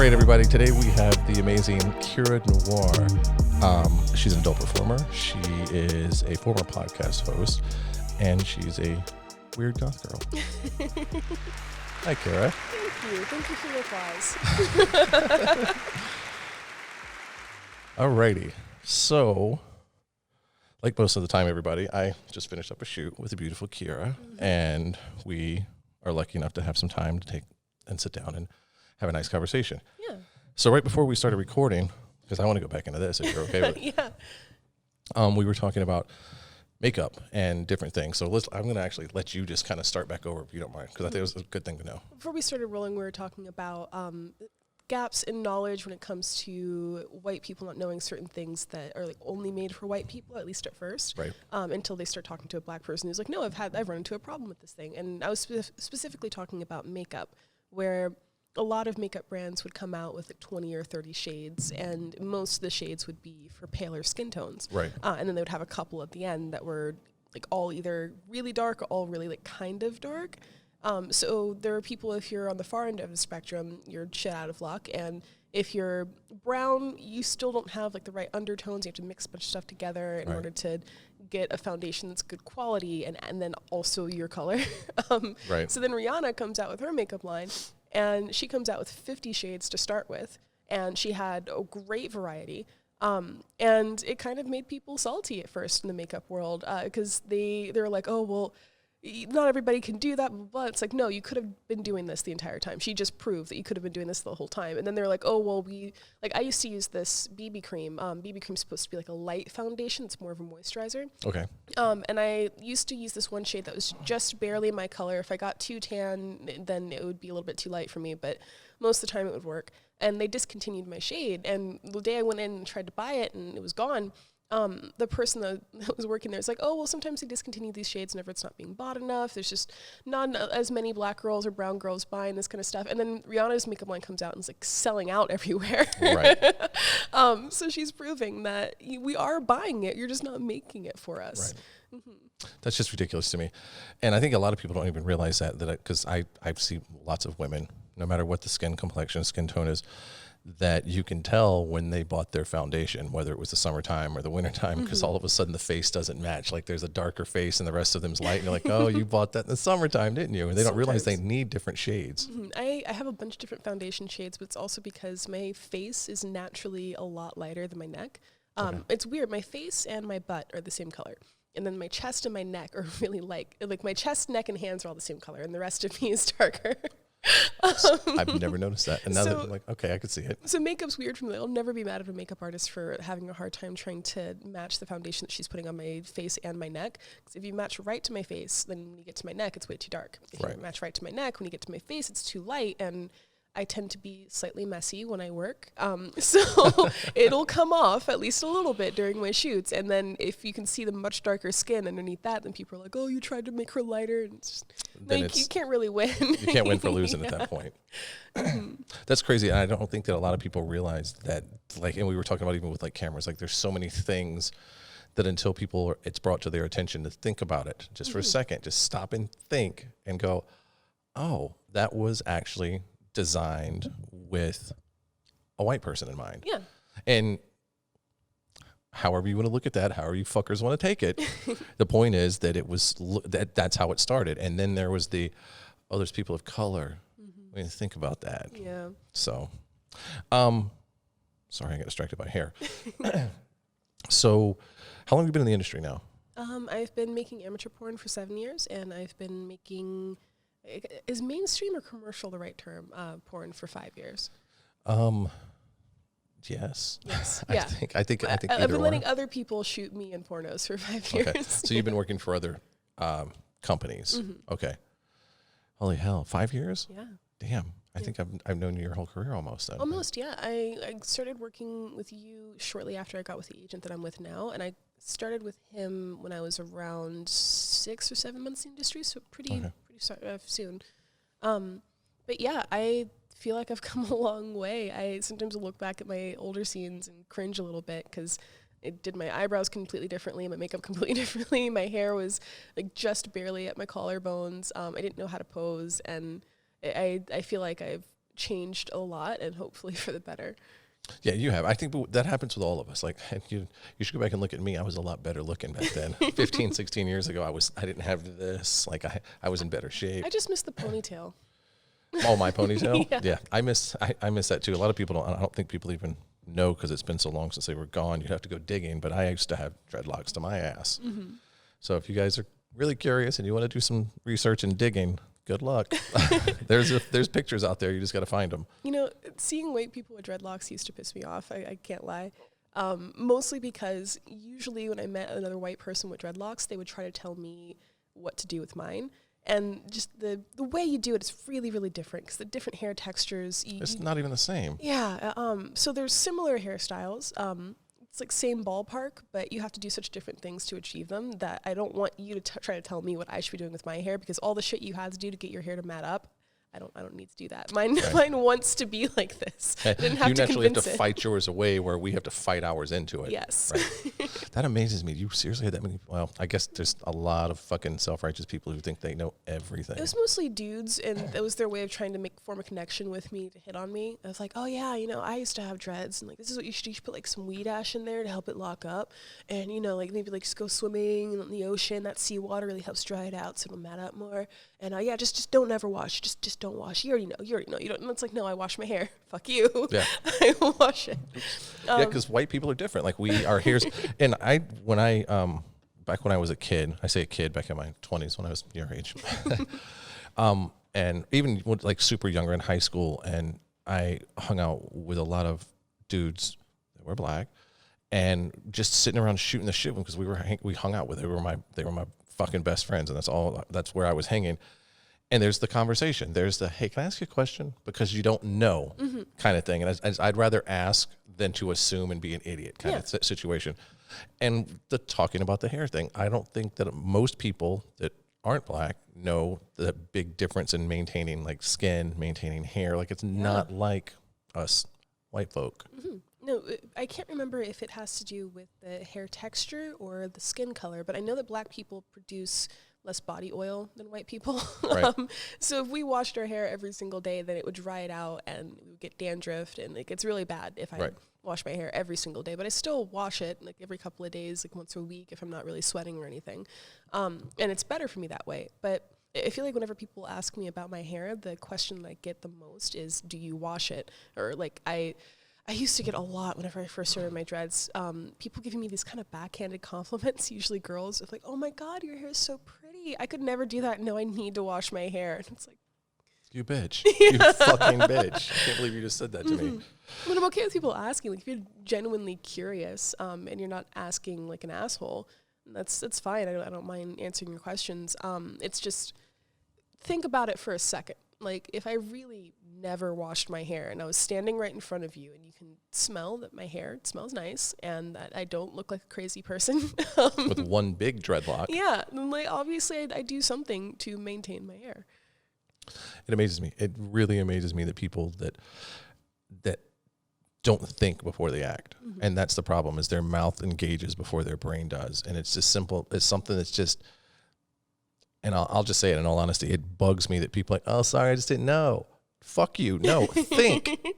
right, everybody. Today we have the amazing Kira Noir. She's an adult performer. She is a former podcast host, and she's a weird goth girl. Hi, Kira. Thank you. Thank you for your applause. Alrighty. So, like most of the time, everybody, I just finished up a shoot with the beautiful Kira, and we are lucky enough to have some time to take and sit down and have a nice conversation. Yeah. So right before we started recording, because I want to go back into this if you're okay with it. Yeah. We were talking about makeup and different things. So I'm going to actually let you just kind of start back over if you don't mind, because I think it was a good thing to know. Before we started rolling, we were talking about gaps in knowledge when it comes to white people not knowing certain things that are like only made for white people, at least at first. Right. Until they start talking to a black person who's like, no, I've run into a problem with this thing. And I was specifically talking about makeup, where a lot of makeup brands would come out with like 20 or 30 shades, and most of the shades would be for paler skin tones. Right. And then they would have a couple at the end that were like all either really dark or all really like kind of dark. So there are people, if you're on the far end of the spectrum, you're shit out of luck. And if you're brown, you still don't have like the right undertones. You have to mix a bunch of stuff together in order to get a foundation that's good quality and then also your color. Right. So then Rihanna comes out with her makeup line, and she comes out with 50 shades to start with. And she had a great variety. And it kind of made people salty at first in the makeup world, because they're like, oh, well, not everybody can do that, blah, blah. It's like, no, you could have been doing this the entire time. She just proved that you could have been doing this the whole time. And then they're like, oh, well, I used to use this BB cream. BB cream's supposed to be like a light foundation. It's more of a moisturizer. Okay. And I used to use this one shade that was just barely my color. If I got too tan, then it would be a little bit too light for me, but most of the time it would work. And they discontinued my shade. And the day I went in and tried to buy it and it was gone, the person that was working there is like, oh, well, sometimes they discontinue these shades whenever it's not being bought enough. There's just not as many black girls or brown girls buying this kind of stuff. And then Rihanna's makeup line comes out and it's like selling out everywhere. Right. So she's proving that we are buying it. You're just not making it for us. Right. Mm-hmm. That's just ridiculous to me. And I think a lot of people don't even realize that because I've seen lots of women, no matter what the skin complexion, skin tone is, that you can tell when they bought their foundation, whether it was the summertime or the wintertime, because all of a sudden the face doesn't match. Like there's a darker face and the rest of them's light. And you're like, oh, you bought that in the summertime, didn't you? And they don't realize they need different shades. Mm-hmm. I have a bunch of different foundation shades, but it's also because my face is naturally a lot lighter than my neck. It's weird. My face and my butt are the same color. And then my chest and my neck are really like my chest, neck, and hands are all the same color. And the rest of me is darker. I've never noticed that. And now that I'm like, okay, I could see it. So makeup's weird for me. I'll never be mad at a makeup artist for having a hard time trying to match the foundation that she's putting on my face and my neck. Because if you match right to my face, then when you get to my neck, it's way too dark. If you match right to my neck, when you get to my face, it's too light. And I tend to be slightly messy when I work. So it'll come off at least a little bit during my shoots. And then if you can see the much darker skin underneath that, then people are like, oh, you tried to make her lighter. And it's just, you can't really win. You can't win for losing at that point. That's crazy. And I don't think that a lot of people realize that, like, and we were talking about even with like cameras, like there's so many things that until it's brought to their attention to think about it just for a second, just stop and think and go, oh, that was actually designed with a white person in mind. Yeah. And however you want to look at that, however you fuckers want to take it, the point is that it was that's how it started. And then there was there's people of color. We didn't think about that. Yeah. So, sorry, I got distracted by hair. So, how long have you been in the industry now? I've been making amateur porn for 7 years, and I've been making, is mainstream or commercial the right term, porn for 5 years? Yes. Yeah. I think I've been letting other people shoot me in pornos for 5 years. Okay. So you've been working for other companies. Okay. Holy hell, 5 years? Yeah. Damn. I think I've known you your whole career almost. Then. Almost, yeah. I started working with you shortly after I got with the agent that I'm with now, and I started with him when I was around 6 or 7 months in the industry, so pretty soon. But yeah, I feel like I've come a long way. I sometimes look back at my older scenes and cringe a little bit because it did my eyebrows completely differently, my makeup completely differently. My hair was like just barely at my collarbones. I didn't know how to pose, and I feel like I've changed a lot, and hopefully for the better. Yeah, you have. I think that happens with all of us. Like, you should go back and look at me. I was a lot better looking back then. 15, 16 years ago, I didn't have this. Like, I was in better shape. I just missed the ponytail. Oh, my ponytail? Yeah. I miss that too. A lot of people I don't think people even know, because it's been so long since they were gone. You'd have to go digging, but I used to have dreadlocks to my ass. Mm-hmm. So if you guys are really curious and you want to do some research and digging, good luck. There's pictures out there. You just got to find them. You know, seeing white people with dreadlocks used to piss me off. I can't lie. Mostly because usually when I met another white person with dreadlocks, they would try to tell me what to do with mine. And just the way you do it is really, really different, because the different hair textures. It's not even the same. Yeah. So there's similar hairstyles. It's like same ballpark, but you have to do such different things to achieve them that I don't want you to try to tell me what I should be doing with my hair, because all the shit you had to do to get your hair to mat up, I don't need to do that. Mine wants to be like this. Hey, didn't have you to naturally have to convince it. fight yours away, where we have to fight ours into it. Yes. Right. That amazes me. You seriously had that many? Well, I guess there's a lot of fucking self-righteous people who think they know everything. It was mostly dudes, and it was their way of trying to form a connection with me, to hit on me. I was like, oh yeah, I used to have dreads, and like, this is what you should put like some weed ash in there to help it lock up, and like maybe like just go swimming in the ocean. That seawater really helps dry it out, so it'll mat up more. And yeah, just don't ever wash. Just don't wash. You already know. You don't. And it's like, no, I wash my hair. Fuck you. Yeah. I wash it. Yeah, because white people are different. Like, our hairs, and back when I was a kid, I say a kid, back in my 20s when I was your age, and even when, like, super younger in high school, and I hung out with a lot of dudes that were black, and just sitting around shooting the shit, because we hung out with. They were my fucking best friends, and that's where I was hanging. And there's the conversation. There's the, hey, can I ask you a question? Because you don't know, kind of thing. And I'd rather ask than to assume and be an idiot kind of situation. And the talking about the hair thing, I don't think that most people that aren't black know the big difference in maintaining, like, skin, maintaining hair. Like, it's not like us white folk. Mm-hmm. No, I can't remember if it has to do with the hair texture or the skin color, but I know that black people produce less body oil than white people. Right. So if we washed our hair every single day, then it would dry it out and we would get dandruff, and it gets really bad if I wash my hair every single day. But I still wash it like every couple of days, like once a week, if I'm not really sweating or anything. And it's better for me that way. But I feel like whenever people ask me about my hair, the question that I get the most is, do you wash it? Or like I used to get a lot whenever I first started my dreads. People giving me these kind of backhanded compliments, usually girls, of like, oh my God, your hair is so pretty. I could never do that. No, I need to wash my hair. And it's like, you bitch. You fucking bitch. I can't believe you just said that to me. But I'm okay with people asking. Like, if you're genuinely curious, and you're not asking like an asshole, that's fine. I don't mind answering your questions. It's just, think about it for a second. Like, if I really never washed my hair and I was standing right in front of you and you can smell that my hair smells nice and that I don't look like a crazy person. With one big dreadlock. Yeah. And like, obviously I do something to maintain my hair. It amazes me. It really amazes me that people that don't think before they act. Mm-hmm. And that's the problem, is their mouth engages before their brain does. And it's just simple. It's something that's just, and I'll just say it in all honesty, it bugs me that people are like, oh, sorry, I just didn't know. Fuck you. No,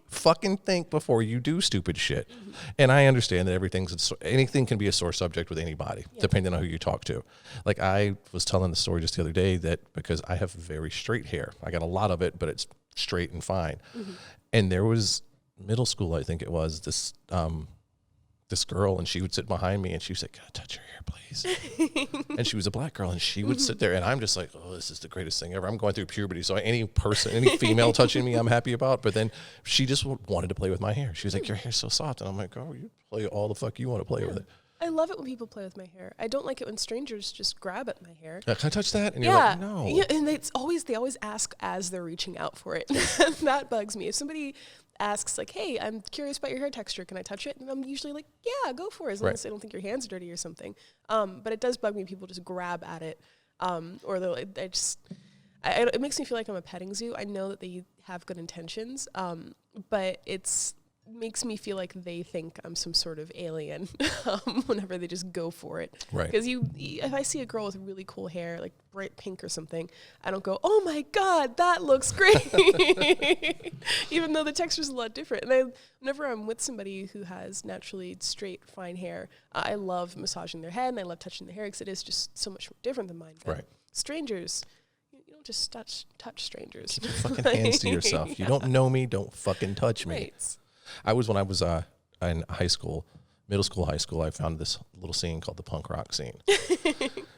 fucking think before you do stupid shit. Mm-hmm. And I understand that anything can be a sore subject with anybody, depending on who you talk to. Like, I was telling the story just the other day that because I have very straight hair, I got a lot of it, but it's straight and fine. Mm-hmm. And there was middle school, I think it was, this girl, and she would sit behind me and she would say, can I touch your hair, please? And she was a black girl, and she would sit there, and I'm just like, oh, this is the greatest thing ever. I'm going through puberty, so any female touching me, I'm happy about. But then she just wanted to play with my hair. She was like, your hair's so soft. And I'm like, oh, you play all the fuck you want to play with it. I love it when people play with my hair. I don't like it when strangers just grab at my hair. Can I touch that? And you're like, no. Yeah, and they always ask as they're reaching out for it. That bugs me. If somebody asks like, hey, I'm curious about your hair texture, can I touch it? And I'm usually like, yeah, go for it, as long as I don't think your hands are dirty or something. But it does bug me when people just grab at it. Or it makes me feel like I'm a petting zoo. I know that they have good intentions, but it's makes me feel like they think I'm some sort of alien whenever they just go for it. Right. Because if I see a girl with really cool hair, like bright pink or something, I don't go, oh my God, that looks great. Even though the texture's a lot different. And whenever I'm with somebody who has naturally straight, fine hair, I love massaging their head and I love touching their hair because it is just so much different than mine. But strangers, you don't just touch strangers. Keep your fucking hands to yourself. You don't know me, don't fucking touch me. Right. When I was in high school, middle school, high school, I found this little scene called the punk rock scene.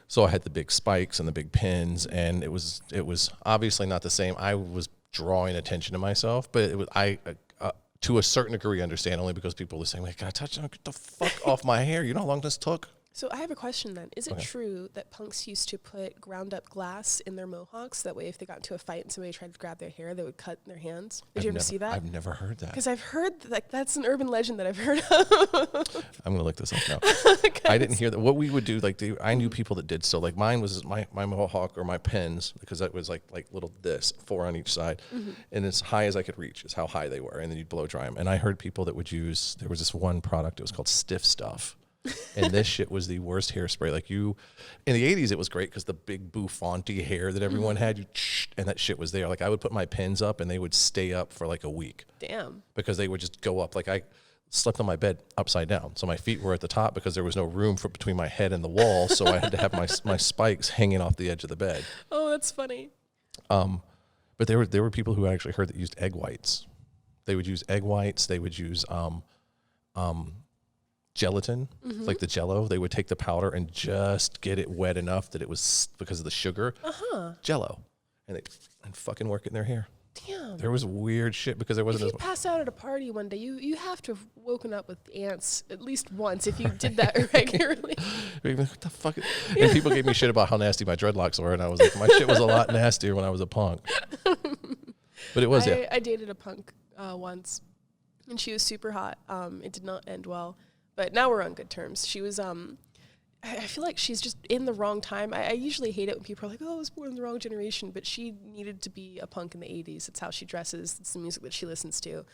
So I had the big spikes and the big pins, and it was obviously not the same. I was drawing attention to myself, but it was to a certain degree understand, only because people were saying, like, "Can I touch? Get the fuck off my hair! You know how long this took." So I have a question then. Is it true that punks used to put ground up glass in their mohawks? That way if they got into a fight and somebody tried to grab their hair, they would cut their hands? Did you ever see that? I've never heard that. Because I've heard that's an urban legend that I've heard of. I'm going to look this up now. I didn't hear that. What we would do, I knew people that did so. Like mine was my mohawk or my pins, because that was like little 4 on each side. Mm-hmm. And as high as I could reach is how high they were. And then you'd blow dry them. And I heard people that would use, there was this one product, it was called Stiff Stuff. And this shit was the worst hairspray. Like in the 80s, it was great because the big bouffanty hair that everyone had, and that shit was there. Like I would put my pins up and they would stay up for like a week. Damn. Because they would just go up. Like I slept on my bed upside down. So my feet were at the top because there was no room between my head and the wall. So I had to have my spikes hanging off the edge of the bed. Oh, that's funny. But there were people who I actually heard that used egg whites. They would use egg whites. They would use gelatin, like the Jello. They would take the powder and just get it wet enough that it was, because of the sugar, Jello, and fucking work it in their hair. Damn. There was weird shit because there wasn't. If you pass out at a party one day, you have to have woken up with ants at least once if you did that regularly. What the fuck? And people gave me shit about how nasty my dreadlocks were, and I was like, my shit was a lot nastier when I was a punk. But it was, I dated a punk once, and she was super hot. It did not end well. But now we're on good terms. She was, I feel like she's just in the wrong time. I usually hate it when people are like, oh, I was born in the wrong generation. But she needed to be a punk in the 80s. It's how she dresses. It's the music that she listens to.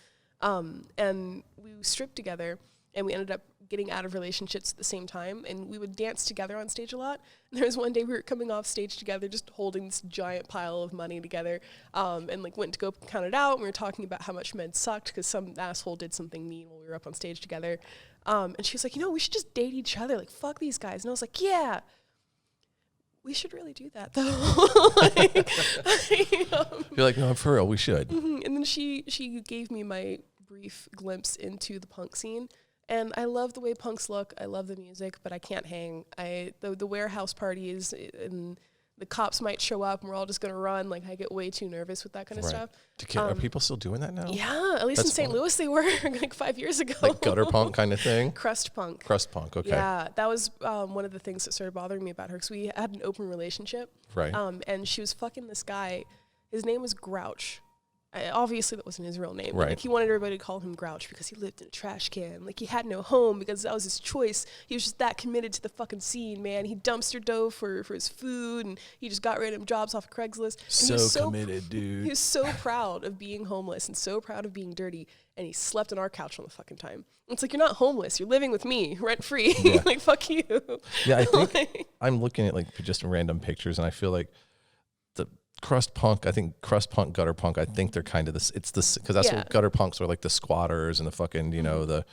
And we stripped together, and we ended up getting out of relationships at the same time. And we would dance together on stage a lot. And there was one day we were coming off stage together, just holding this giant pile of money together, and like went to go count it out. And we were talking about how much men sucked because some asshole did something mean while we were up on stage together. And she was like, we should just date each other. Like, fuck these guys. And I was like, yeah, we should really do that, though. You're like, no, for real, we should. Mm-hmm. And then she gave me my brief glimpse into the punk scene. And I love the way punks look. I love the music, but I can't hang. The warehouse parties and the cops might show up and we're all just going to run. Like, I get way too nervous with that kind of stuff. Are people still doing that now? Yeah, at least in St. Louis they were like 5 years ago. Like gutter punk kind of thing? Crust punk. Crust punk, okay. Yeah, that was one of the things that started bothering me about her, because we had an open relationship. Right. And she was fucking this guy. His name was Grouch. Obviously, that wasn't his real name. Right. Like, he wanted everybody to call him Grouch because he lived in a trash can. Like, he had no home because that was his choice. He was just that committed to the fucking scene, man. He dumpster dove for his food, and he just got random jobs off of Craigslist. And so committed, dude. He was so proud of being homeless and so proud of being dirty, and he slept on our couch all the fucking time. It's like, you're not homeless. You're living with me, rent-free. Yeah. Like, fuck you. Yeah, I think I'm looking at, like, just random pictures, and I feel like crust punk, I think crust punk, gutter punk, I think they're kind of this, it's this, because that's what gutter punks are, like the squatters and the fucking, the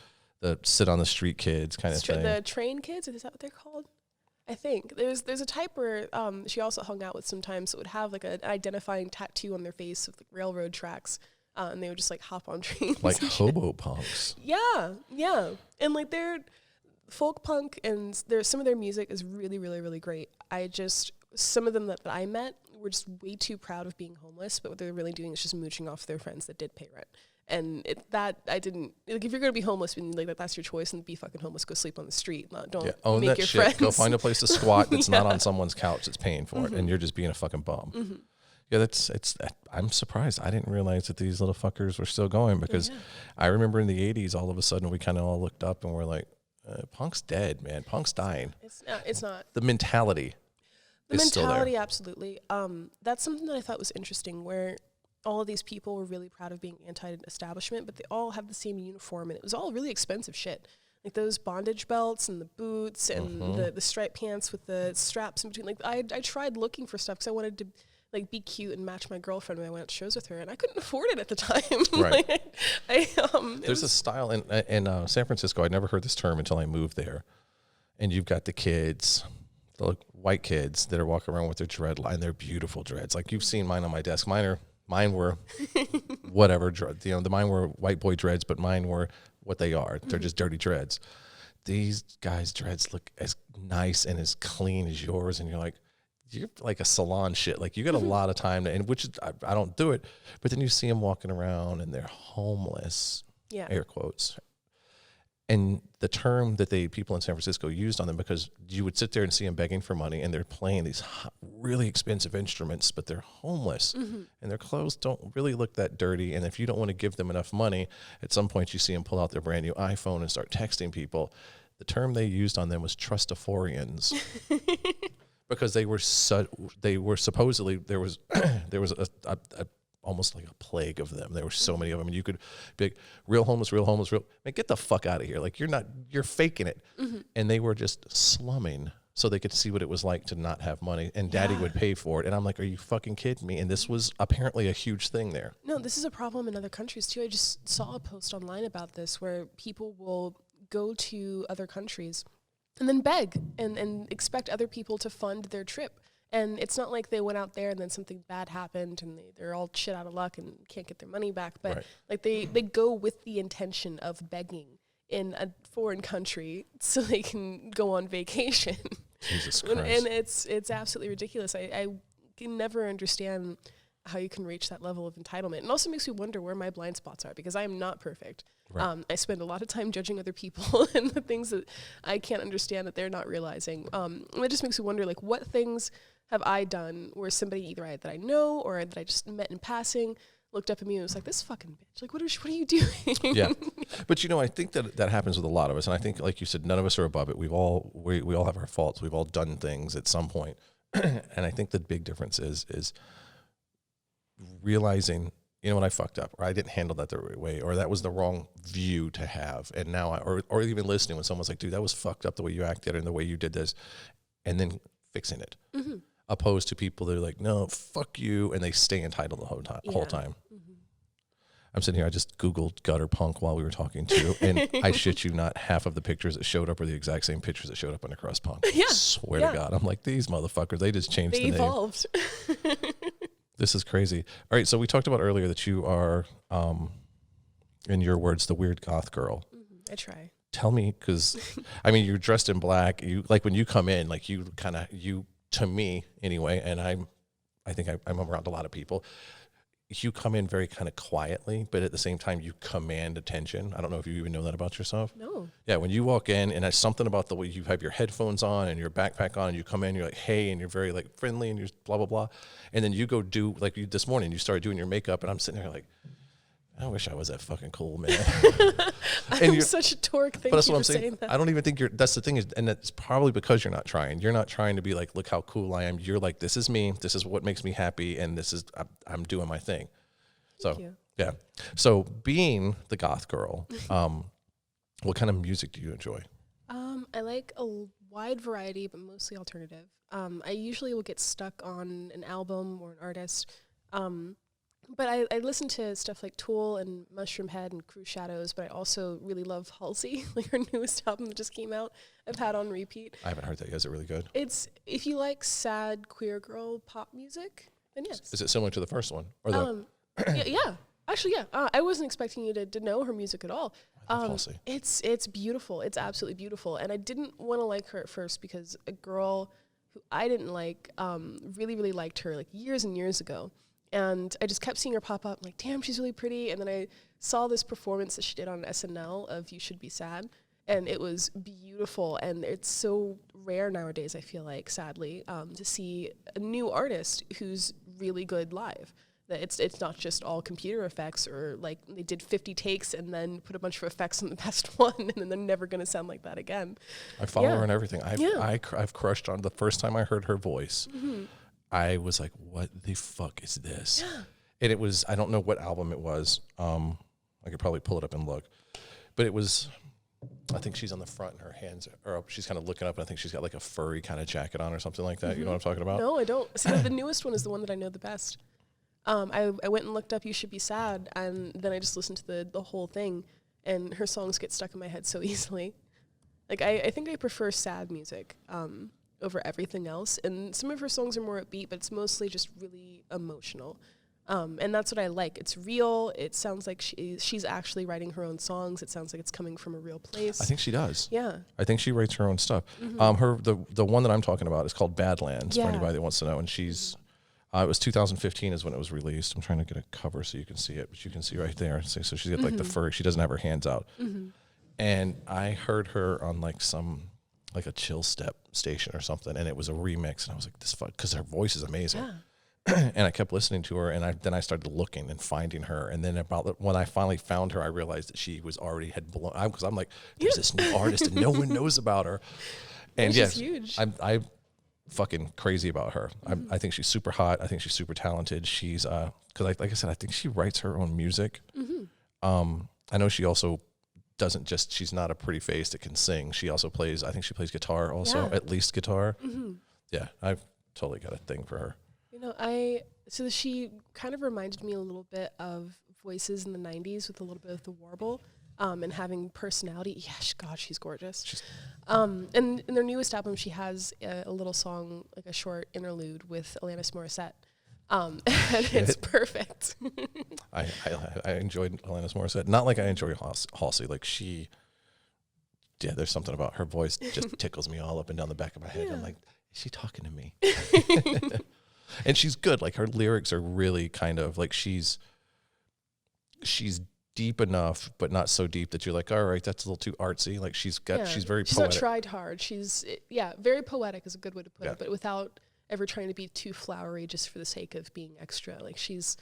sit on the street kids kind of thing. The train kids, is that what they're called? I think. There's a type where she also hung out with sometimes that would have like an identifying tattoo on their face with like railroad tracks, and they would just like hop on trains. Like hobo punks. Yeah. And like they're folk punk, and some of their music is really, really, really great. Some of them that I met were just way too proud of being homeless, but what they're really doing is just mooching off their friends that did pay rent. And I didn't, like, if you're going to be homeless, that's your choice, and be fucking homeless, go sleep on the street. Don't own make that your shit. friends. Go find a place to squat that's not on someone's couch that's paying for it, and you're just being a fucking bum. Mm-hmm. Yeah, I'm surprised. I didn't realize that these little fuckers were still going, because I remember in the 80s, all of a sudden we kind of all looked up and we're like, punk's dead, man. Punk's dying. It's not. The mentality. The mentality, absolutely. That's something that I thought was interesting, where all of these people were really proud of being anti-establishment, but they all have the same uniform, and it was all really expensive shit. Like those bondage belts and the boots and the striped pants with the straps in between. Like I tried looking for stuff because I wanted to like be cute and match my girlfriend when I went to shows with her, and I couldn't afford it at the time. Right. There's a style in San Francisco. I never heard this term until I moved there. And you've got the kids, the white kids that are walking around with their dread line. They're beautiful dreads. Like you've seen mine on my desk. Mine were whatever. Mine were white boy dreads, but mine were what they are. They're just dirty dreads. These guys' dreads look as nice and as clean as yours, and you're like a salon shit. Like you got a lot of time to, and which is, I don't do it, but then you see them walking around and they're homeless, air quotes. And the term that people in San Francisco used on them, because you would sit there and see them begging for money, and they're playing these really expensive instruments, but they're homeless, and their clothes don't really look that dirty. And if you don't want to give them enough money, at some point you see them pull out their brand new iPhone and start texting people. The term they used on them was trustaforians. Because they were supposedly, there was a almost like a plague of them. There were so many of them, and you could be like, real homeless, man, get the fuck out of here. Like you're faking it. And they were just slumming so they could see what it was like to not have money, and daddy would pay for it. And I'm like, are you fucking kidding me? And this was apparently a huge thing there. No, this is a problem in other countries too. I just saw a post online about this where people will go to other countries and then beg and expect other people to fund their trip. And it's not like they went out there and then something bad happened and they're all shit out of luck and can't get their money back. But like they go with the intention of begging in a foreign country so they can go on vacation. Jesus Christ. And it's absolutely ridiculous. I can never understand how you can reach that level of entitlement. And also makes me wonder where my blind spots are, because I am not perfect. Right. I spend a lot of time judging other people and the things that I can't understand that they're not realizing. And it just makes me wonder, like, what things have I done where somebody either that I know or that I just met in passing looked up at me and was like, this fucking bitch, like, what are you doing? Yeah. But, I think that happens with a lot of us. And I think, like you said, none of us are above it. We all have our faults. We've all done things at some point. And I think the big difference is realizing, when I fucked up, or I didn't handle that the right way, or that was the wrong view to have. And now or even listening when someone's like, dude, that was fucked up the way you acted and the way you did this, and then fixing it. Opposed to people that are like, no, fuck you, and they stay entitled the whole time. I'm sitting here, I just Googled gutter punk while we were talking too, and I shit you not, half of the pictures that showed up are the exact same pictures that showed up on the crust punk. I swear to God. I'm like, these motherfuckers, they just changed the name. They evolved. This is crazy. All right, so we talked about earlier that you are, in your words, the weird goth girl. I try. Tell me, because, you're dressed in black. You, like, when you come in, like, you to me anyway, and I think I'm around a lot of people, you come in very kind of quietly, but at the same time you command attention. I don't know if you even know that about yourself. No. Yeah, when you walk in, and there's something about the way you have your headphones on and your backpack on, and you come in, you're like, hey, and you're very like friendly, and you're blah blah blah, and then you go do, like, this morning you started doing your makeup, and I'm sitting there like, I wish I was that fucking cool, man. I'm such a dork. Thank you for saying that. I don't even think that's the thing is, and that's probably because you're not trying. You're not trying to be like, look how cool I am. You're like, this is me. This is what makes me happy, and this is I'm doing my thing. Thank you. Yeah. So being the goth girl, what kind of music do you enjoy? I like a wide variety, but mostly alternative. I usually will get stuck on an album or an artist. But I listen to stuff like Tool and Mushroom Head and Cruise Shadows, but I also really love Halsey, like her newest album that just came out. I've had on repeat. I haven't heard that yet. Is it really good? It's, if you like sad queer girl pop music, then yes. Is it similar to the first one? Or yeah. Actually, yeah. I wasn't expecting you to know her music at all. Halsey. It's beautiful. It's absolutely beautiful. And I didn't want to like her at first because a girl who I didn't like really, really liked her like years and years ago. And I just kept seeing her pop up. I'm like, damn, she's really pretty. And then I saw this performance that she did on SNL of You Should Be Sad. And it was beautiful. And it's so rare nowadays, I feel like, sadly, to see a new artist who's really good live. That it's not just all computer effects, or like they did 50 takes and then put a bunch of effects on the best one, and then they're never going to sound like that again. I follow her and everything. I've crushed on the first time I heard her voice. I was like, what the fuck is this? And it was, I don't know what album it was. I could probably pull it up and look. But it was, I think she's on the front and her hands are up. She's kind of looking up, and I think she's got like a furry kind of jacket on or something like that. You know what I'm talking about? No, I don't. So the newest one is the one that I know the best. I went and looked up You Should Be Sad, and then I just listened to the whole thing, and her songs get stuck in my head so easily. Like, I think I prefer sad music over everything else, and some of her songs are more upbeat, but it's mostly just really emotional. And that's what I like. It's real. It sounds like she's actually writing her own songs. It sounds like it's coming from a real place. I think she does. Yeah. I think she writes her own stuff. The one that I'm talking about is called Badlands, for anybody that wants to know. And she's, it was 2015 is when it was released. I'm trying to get a cover so you can see it, but you can see right there. So she's got like the fur. She doesn't have her hands out. And I heard her on like a chill step station or something, and it was a remix. And I was like, this fuck, because her voice is amazing. Yeah. And I kept listening to her, and then I started looking and finding her. And then when I finally found her, I realized that she was already had blown. Because I'm like, there's this new artist, and no one knows about her. And she's huge. I'm fucking crazy about her. I think she's super hot. I think she's super talented. She's because like I said, I think she writes her own music. I know she also doesn't just. She's not a pretty face that can sing. She also plays. I think she plays guitar also, at least guitar. Yeah, I've totally got a thing for her. You know, so she kind of reminded me a little bit of Voices in the 90s with a little bit of the warble and having personality. Yeah, God, she's gorgeous. And in their newest album, she has a little song, like a short interlude with Alanis Morissette. And it's perfect. I enjoyed Alanis Morissette. Not like I enjoy Halsey. Like there's something about her voice just tickles me all up and down the back of my head. I'm like, is she talking to me? And she's good. Like her lyrics are really kind of like she's deep enough, but not so deep that you're like, all right, that's a little too artsy. Like she's very poetic. She's not tried hard. She's very poetic is a good way to put it, but without ever trying to be too flowery just for the sake of being extra. Like she's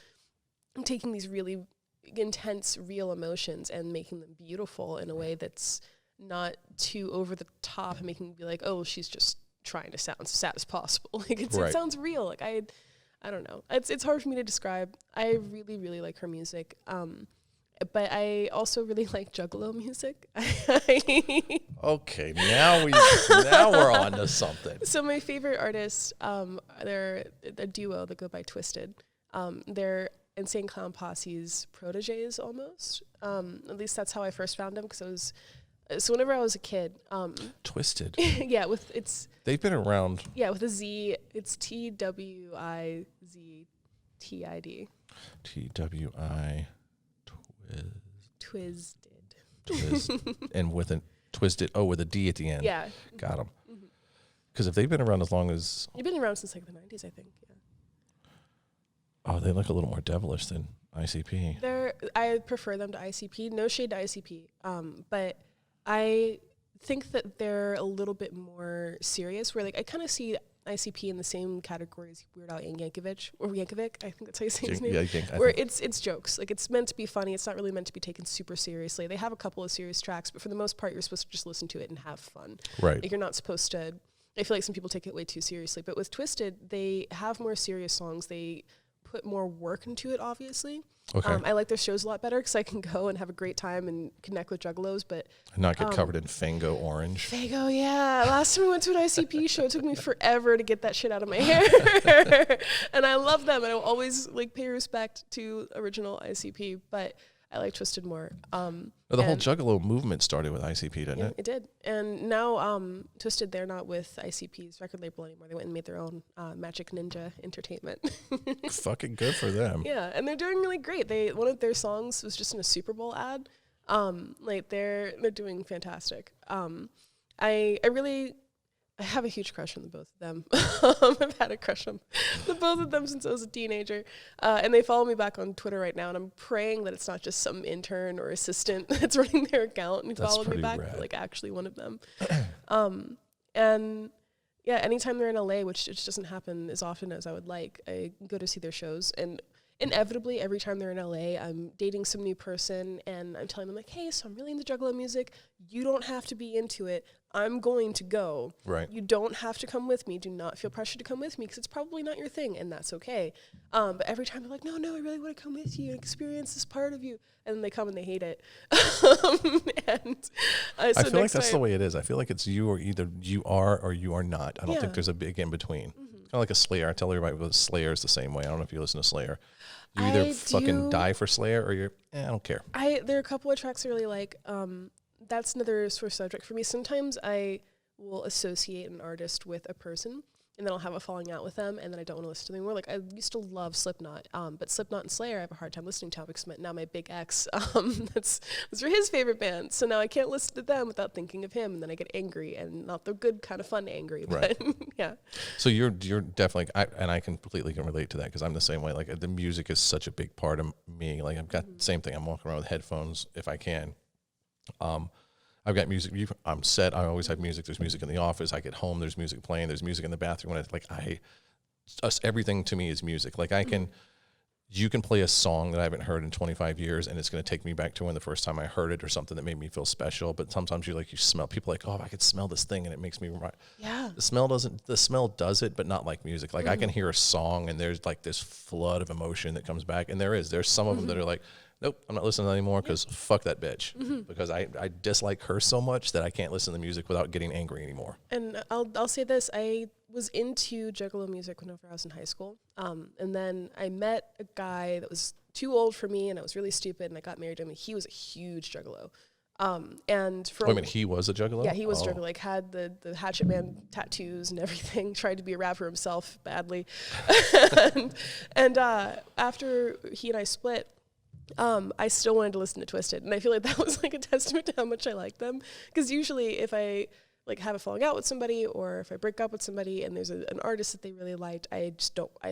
taking these really intense, real emotions and making them beautiful in a way that's not too over the top and making me be like, oh, she's just trying to sound as sad as possible. Like it sounds real. Like I don't know. It's hard for me to describe. I really, really like her music. But I also really like Juggalo music. Okay, now we're on to something. So my favorite artists, they're a duo that go by Twisted. They're Insane Clown Posse's proteges almost. At least that's how I first found them, because it was. So whenever I was a kid, Twisted. Yeah, they've been around. Yeah, with a Z, it's TWIZTID. Twisted. And with a twisted. Oh, with a D at the end. Yeah. Got them. Because if they've been around as long as. They've been around since like the 90s, I think. Yeah. Oh, they look a little more devilish than ICP. I prefer them to ICP. No shade to ICP. But I think that they're a little bit more serious, where like I kind of see ICP in the same category as Weird Al Yankovic, I think that's how you say his name. Yeah, where it's jokes. Like it's meant to be funny. It's not really meant to be taken super seriously. They have a couple of serious tracks, but for the most part, you're supposed to just listen to it and have fun. Right. Like you're not supposed to. I feel like some people take it way too seriously, but with Twisted, they have more serious songs. They put more work into it, obviously. Okay. I like their shows a lot better because I can go and have a great time and connect with juggalos, but not get covered in Fango orange. Fango, yeah. Last time we went to an ICP show, it took me forever to get that shit out of my hair. And I love them, and I will always like pay respect to original ICP, but I like Twisted more. The whole Juggalo movement started with ICP, didn't it? It did. And now Twisted, they're not with ICP's record label anymore. They went and made their own Magic Ninja Entertainment. Fucking good for them. Yeah, and they're doing really great. One of their songs was just in a Super Bowl ad. Like they're doing fantastic. I have a huge crush on the both of them. I've had a crush on the both of them since I was a teenager. And they follow me back on Twitter right now, and I'm praying that it's not just some intern or assistant that's running their account and followed me back, but like actually one of them. And yeah, anytime they're in LA, which just doesn't happen as often as I would like, I go to see their shows. And inevitably, every time they're in LA, I'm dating some new person, and I'm telling them like, hey, so I'm really into Juggalo music. You don't have to be into it, I'm going to go. Right. You don't have to come with me. Do not feel pressured to come with me because it's probably not your thing, and that's okay. But every time they're like, no, I really want to come with you and experience this part of you. And then they come and they hate it. I feel like that's the way it is. I feel like it's you or either you are or you are not. I don't think there's a big in between. Kind of like a Slayer. I tell everybody with Slayer is the same way. I don't know if you listen to Slayer. You either fucking die for Slayer or you're, I don't care. There are a couple of tracks I really like. That's another sort of subject for me. Sometimes I will associate an artist with a person, and then I'll have a falling out with them, and then I don't want to listen to them anymore. Like, I used to love Slipknot, but Slipknot and Slayer I have a hard time listening to because now my big ex, those were his favorite bands, so now I can't listen to them without thinking of him, and then I get angry, and not the good kind of fun angry, but yeah. So you're definitely, and I completely can relate to that because I'm the same way. Like, the music is such a big part of me. Like, I've got the same thing. I'm walking around with headphones if I can. I've got music. I'm set. I always have music. There's music in the office. I get home. There's music playing. There's music in the bathroom. When everything to me is music. Like you can play a song that I haven't heard in 25 years, and it's going to take me back to when the first time I heard it or something that made me feel special. But sometimes you smell people like, oh, I could smell this thing, and it makes me. Yeah. The smell does it, but not like music. Like I can hear a song, and there's like this flood of emotion that comes back, and there's some of them that are like, nope, I'm not listening anymore because fuck that bitch. Because I dislike her so much that I can't listen to the music without getting angry anymore. And I'll say this, I was into Juggalo music whenever I was in high school. And then I met a guy that was too old for me, and I was really stupid, and I got married to him, and he was a huge Juggalo. And for he was a Juggalo? Yeah, he was Juggalo. Like, had the Hatchet Man tattoos and everything, tried to be a rapper himself badly. and after he and I split, I still wanted to listen to Twisted, and I feel like that was like a testament to how much I like them. Because usually, if I like have a falling out with somebody, or if I break up with somebody, and there's an artist that they really liked, I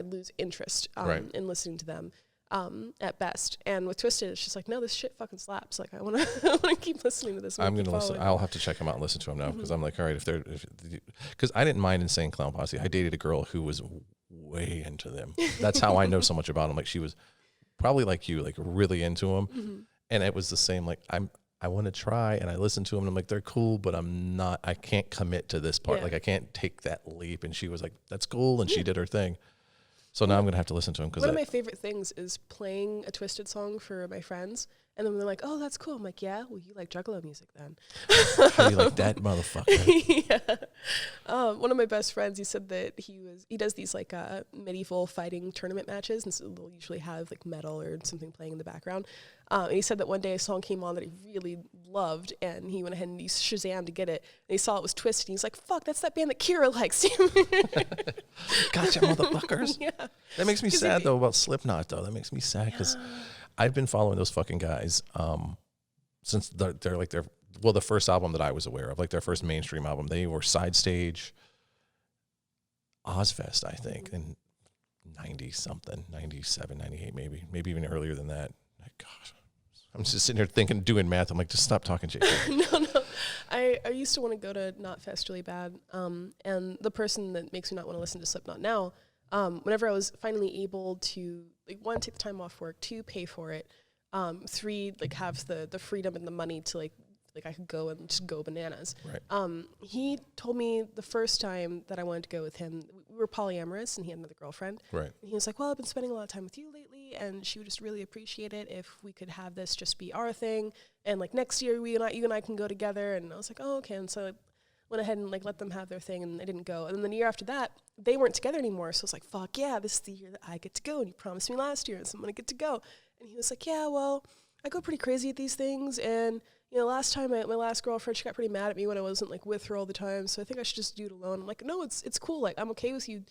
lose interest in listening to them at best. And with Twisted, it's just like, no, this shit fucking slaps. Like, I want to keep listening to this. I'm gonna listen. I'll have to check them out and listen to them now because I'm like, all right, because I didn't mind Insane Clown Posse. I dated a girl who was way into them. That's how I know so much about them. Like, she was probably like you, like really into them. And it was the same, like, I want to try, and I listen to them, and I'm like, they're cool, but I can't commit to this part. Like, I can't take that leap. And she was like, that's cool, and she did her thing. So now I'm going to have to listen to them. One of my favorite things is playing a Twisted song for my friends, and then they're like, oh, that's cool. I'm like, yeah, well, you like Juggalo music then. How you like that motherfucker? Yeah. One of my best friends, he said that he does these like medieval fighting tournament matches, and so they'll usually have like metal or something playing in the background. And he said that one day a song came on that he really loved, and he went ahead and he Shazammed to get it, and he saw it was Twisted, and he's like, fuck, that's that band that Kira likes. Gotcha, motherfuckers. Yeah. That makes me sad, though, about Slipknot, though. That makes me sad, because I've been following those fucking guys since they're the first album that I was aware of, like their first mainstream album. They were Side Stage Ozfest, I think, in 90-something, 97, 98, maybe even earlier than that. Gosh, I'm just sitting here thinking, doing math. I'm like, just stop talking, Jake. No. I used to want to go to Knotfest really bad. And the person that makes me not want to listen to Slipknot now, whenever I was finally able to, like, one, take the time off work, two, pay for it, three, like, have the freedom and the money to, like I could go and just go bananas. Right. He told me the first time that I wanted to go with him, we were polyamorous, and he had another girlfriend. Right. And he was like, well, I've been spending a lot of time with you lately, and she would just really appreciate it if we could have this just be our thing. And like next year, you and I can go together. And I was like, oh, okay. And so I went ahead and like let them have their thing, and I didn't go. And then the year after that, they weren't together anymore. So I was like, fuck yeah, this is the year that I get to go. And you promised me last year, and so I'm going to get to go. And he was like, yeah, well, I go pretty crazy at these things, and you know, last time my last girlfriend, she got pretty mad at me when I wasn't like with her all the time, so I think I should just do it alone. I'm like, no, it's cool. Like, I'm okay with you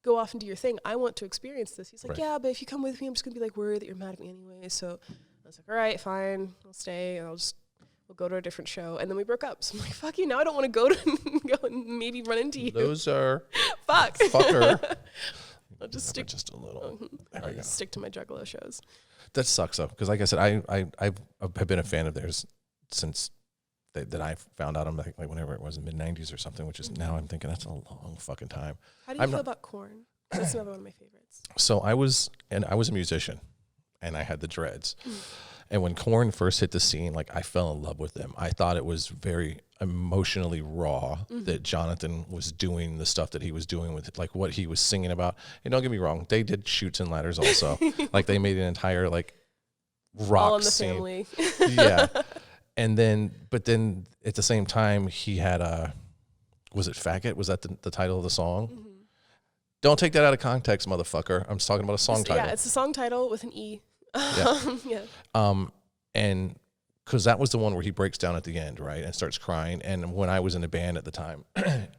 go off and do your thing. I want to experience this. He's like, yeah, but if you come with me, I'm just gonna be like worried that you're mad at me anyway. So I was like, all right, fine, I'll stay, and we'll go to a different show. And then we broke up. So I'm like, fuck you, now I don't want to go and maybe run into you. Those are fucker. I'll just stick just a little. I'll just stick to my Juggalo shows. That sucks though, because like I said, I've been a fan of theirs since that I found out. I'm like whenever it was in mid-90s or something, which is now I'm thinking that's a long fucking time. How do you feel about Korn? That's another one of my favorites. So I was a musician, and I had the dreads. And when Korn first hit the scene, like, I fell in love with them. I thought it was emotionally raw that Jonathan was doing the stuff that he was doing with like what he was singing about. And don't get me wrong, they did Chutes and Ladders also. Like they made an entire like rock All in the scene. family. Yeah. And then, but then at the same time, he had was it Faggot? Was that the title of the song? Mm-hmm. Don't take that out of context, motherfucker. I'm just talking about a song title. Yeah, it's a song title with an E. Yeah. And because that was the one where he breaks down at the end, right, and starts crying. And when I was in the band at the time,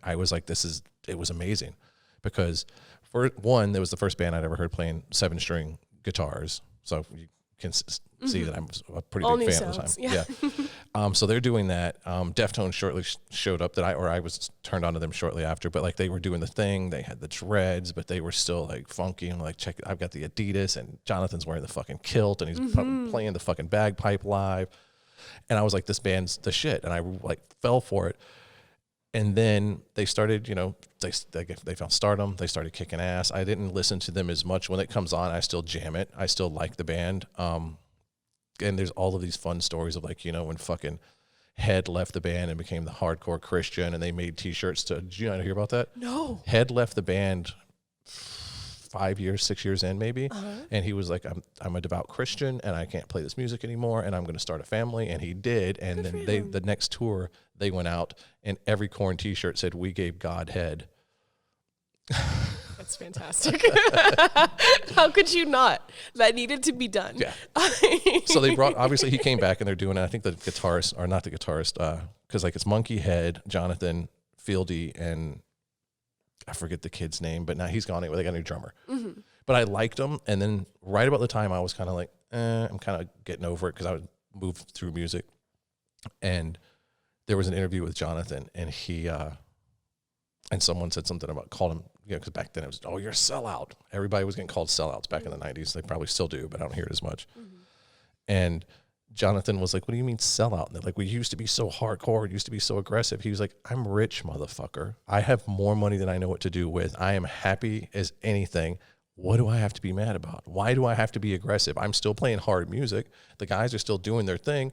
I was like, it was amazing. Because, for one, it was the first band I'd ever heard playing 7-string guitars. So you can see that I'm a pretty All big new fan sounds, at the time. Yeah. So they're doing that. Deftones shortly showed up I was turned on to them shortly after. But like they were doing the thing. They had the dreads, but they were still like funky and like, check, I've got the Adidas and Jonathan's wearing the fucking kilt and he's playing the fucking bagpipe live. And I was like, this band's the shit. And I like fell for it. And then they started, they found stardom. They started kicking ass. I didn't listen to them as much. When it comes on, I still jam it. I still like the band. And there's all of these fun stories of like, when fucking Head left the band and became the hardcore Christian and they made T-shirts did you not hear about that? No. Head left the band 6 years in maybe. And he was like, I'm a devout Christian and I can't play this music anymore and I'm going to start a family. And he did. And then the next tour they went out and every Korn T-shirt said, "We gave God head." That's fantastic. How could you not? That needed to be done. Yeah. So they obviously he came back and they're doing it. I think the guitarist, or not the guitarist, because like it's Monkey Head, Jonathan, Fieldy, and I forget the kid's name, but now he's gone anyway. They got a new drummer. Mm-hmm. But I liked him. And then right about the time I was kind of like, I'm kind of getting over it because I would move through music. And there was an interview with Jonathan and he, and someone said something about, called him, because back then it was, you're a sellout. Everybody was getting called sellouts back in the 90s. They probably still do, but I don't hear it as much. Mm-hmm. And Jonathan was like, "What do you mean sellout?" And they're like, "We used to be so hardcore, used to be so aggressive." He was like, "I'm rich, motherfucker. I have more money than I know what to do with. I am happy as anything. What do I have to be mad about? Why do I have to be aggressive? I'm still playing hard music. The guys are still doing their thing.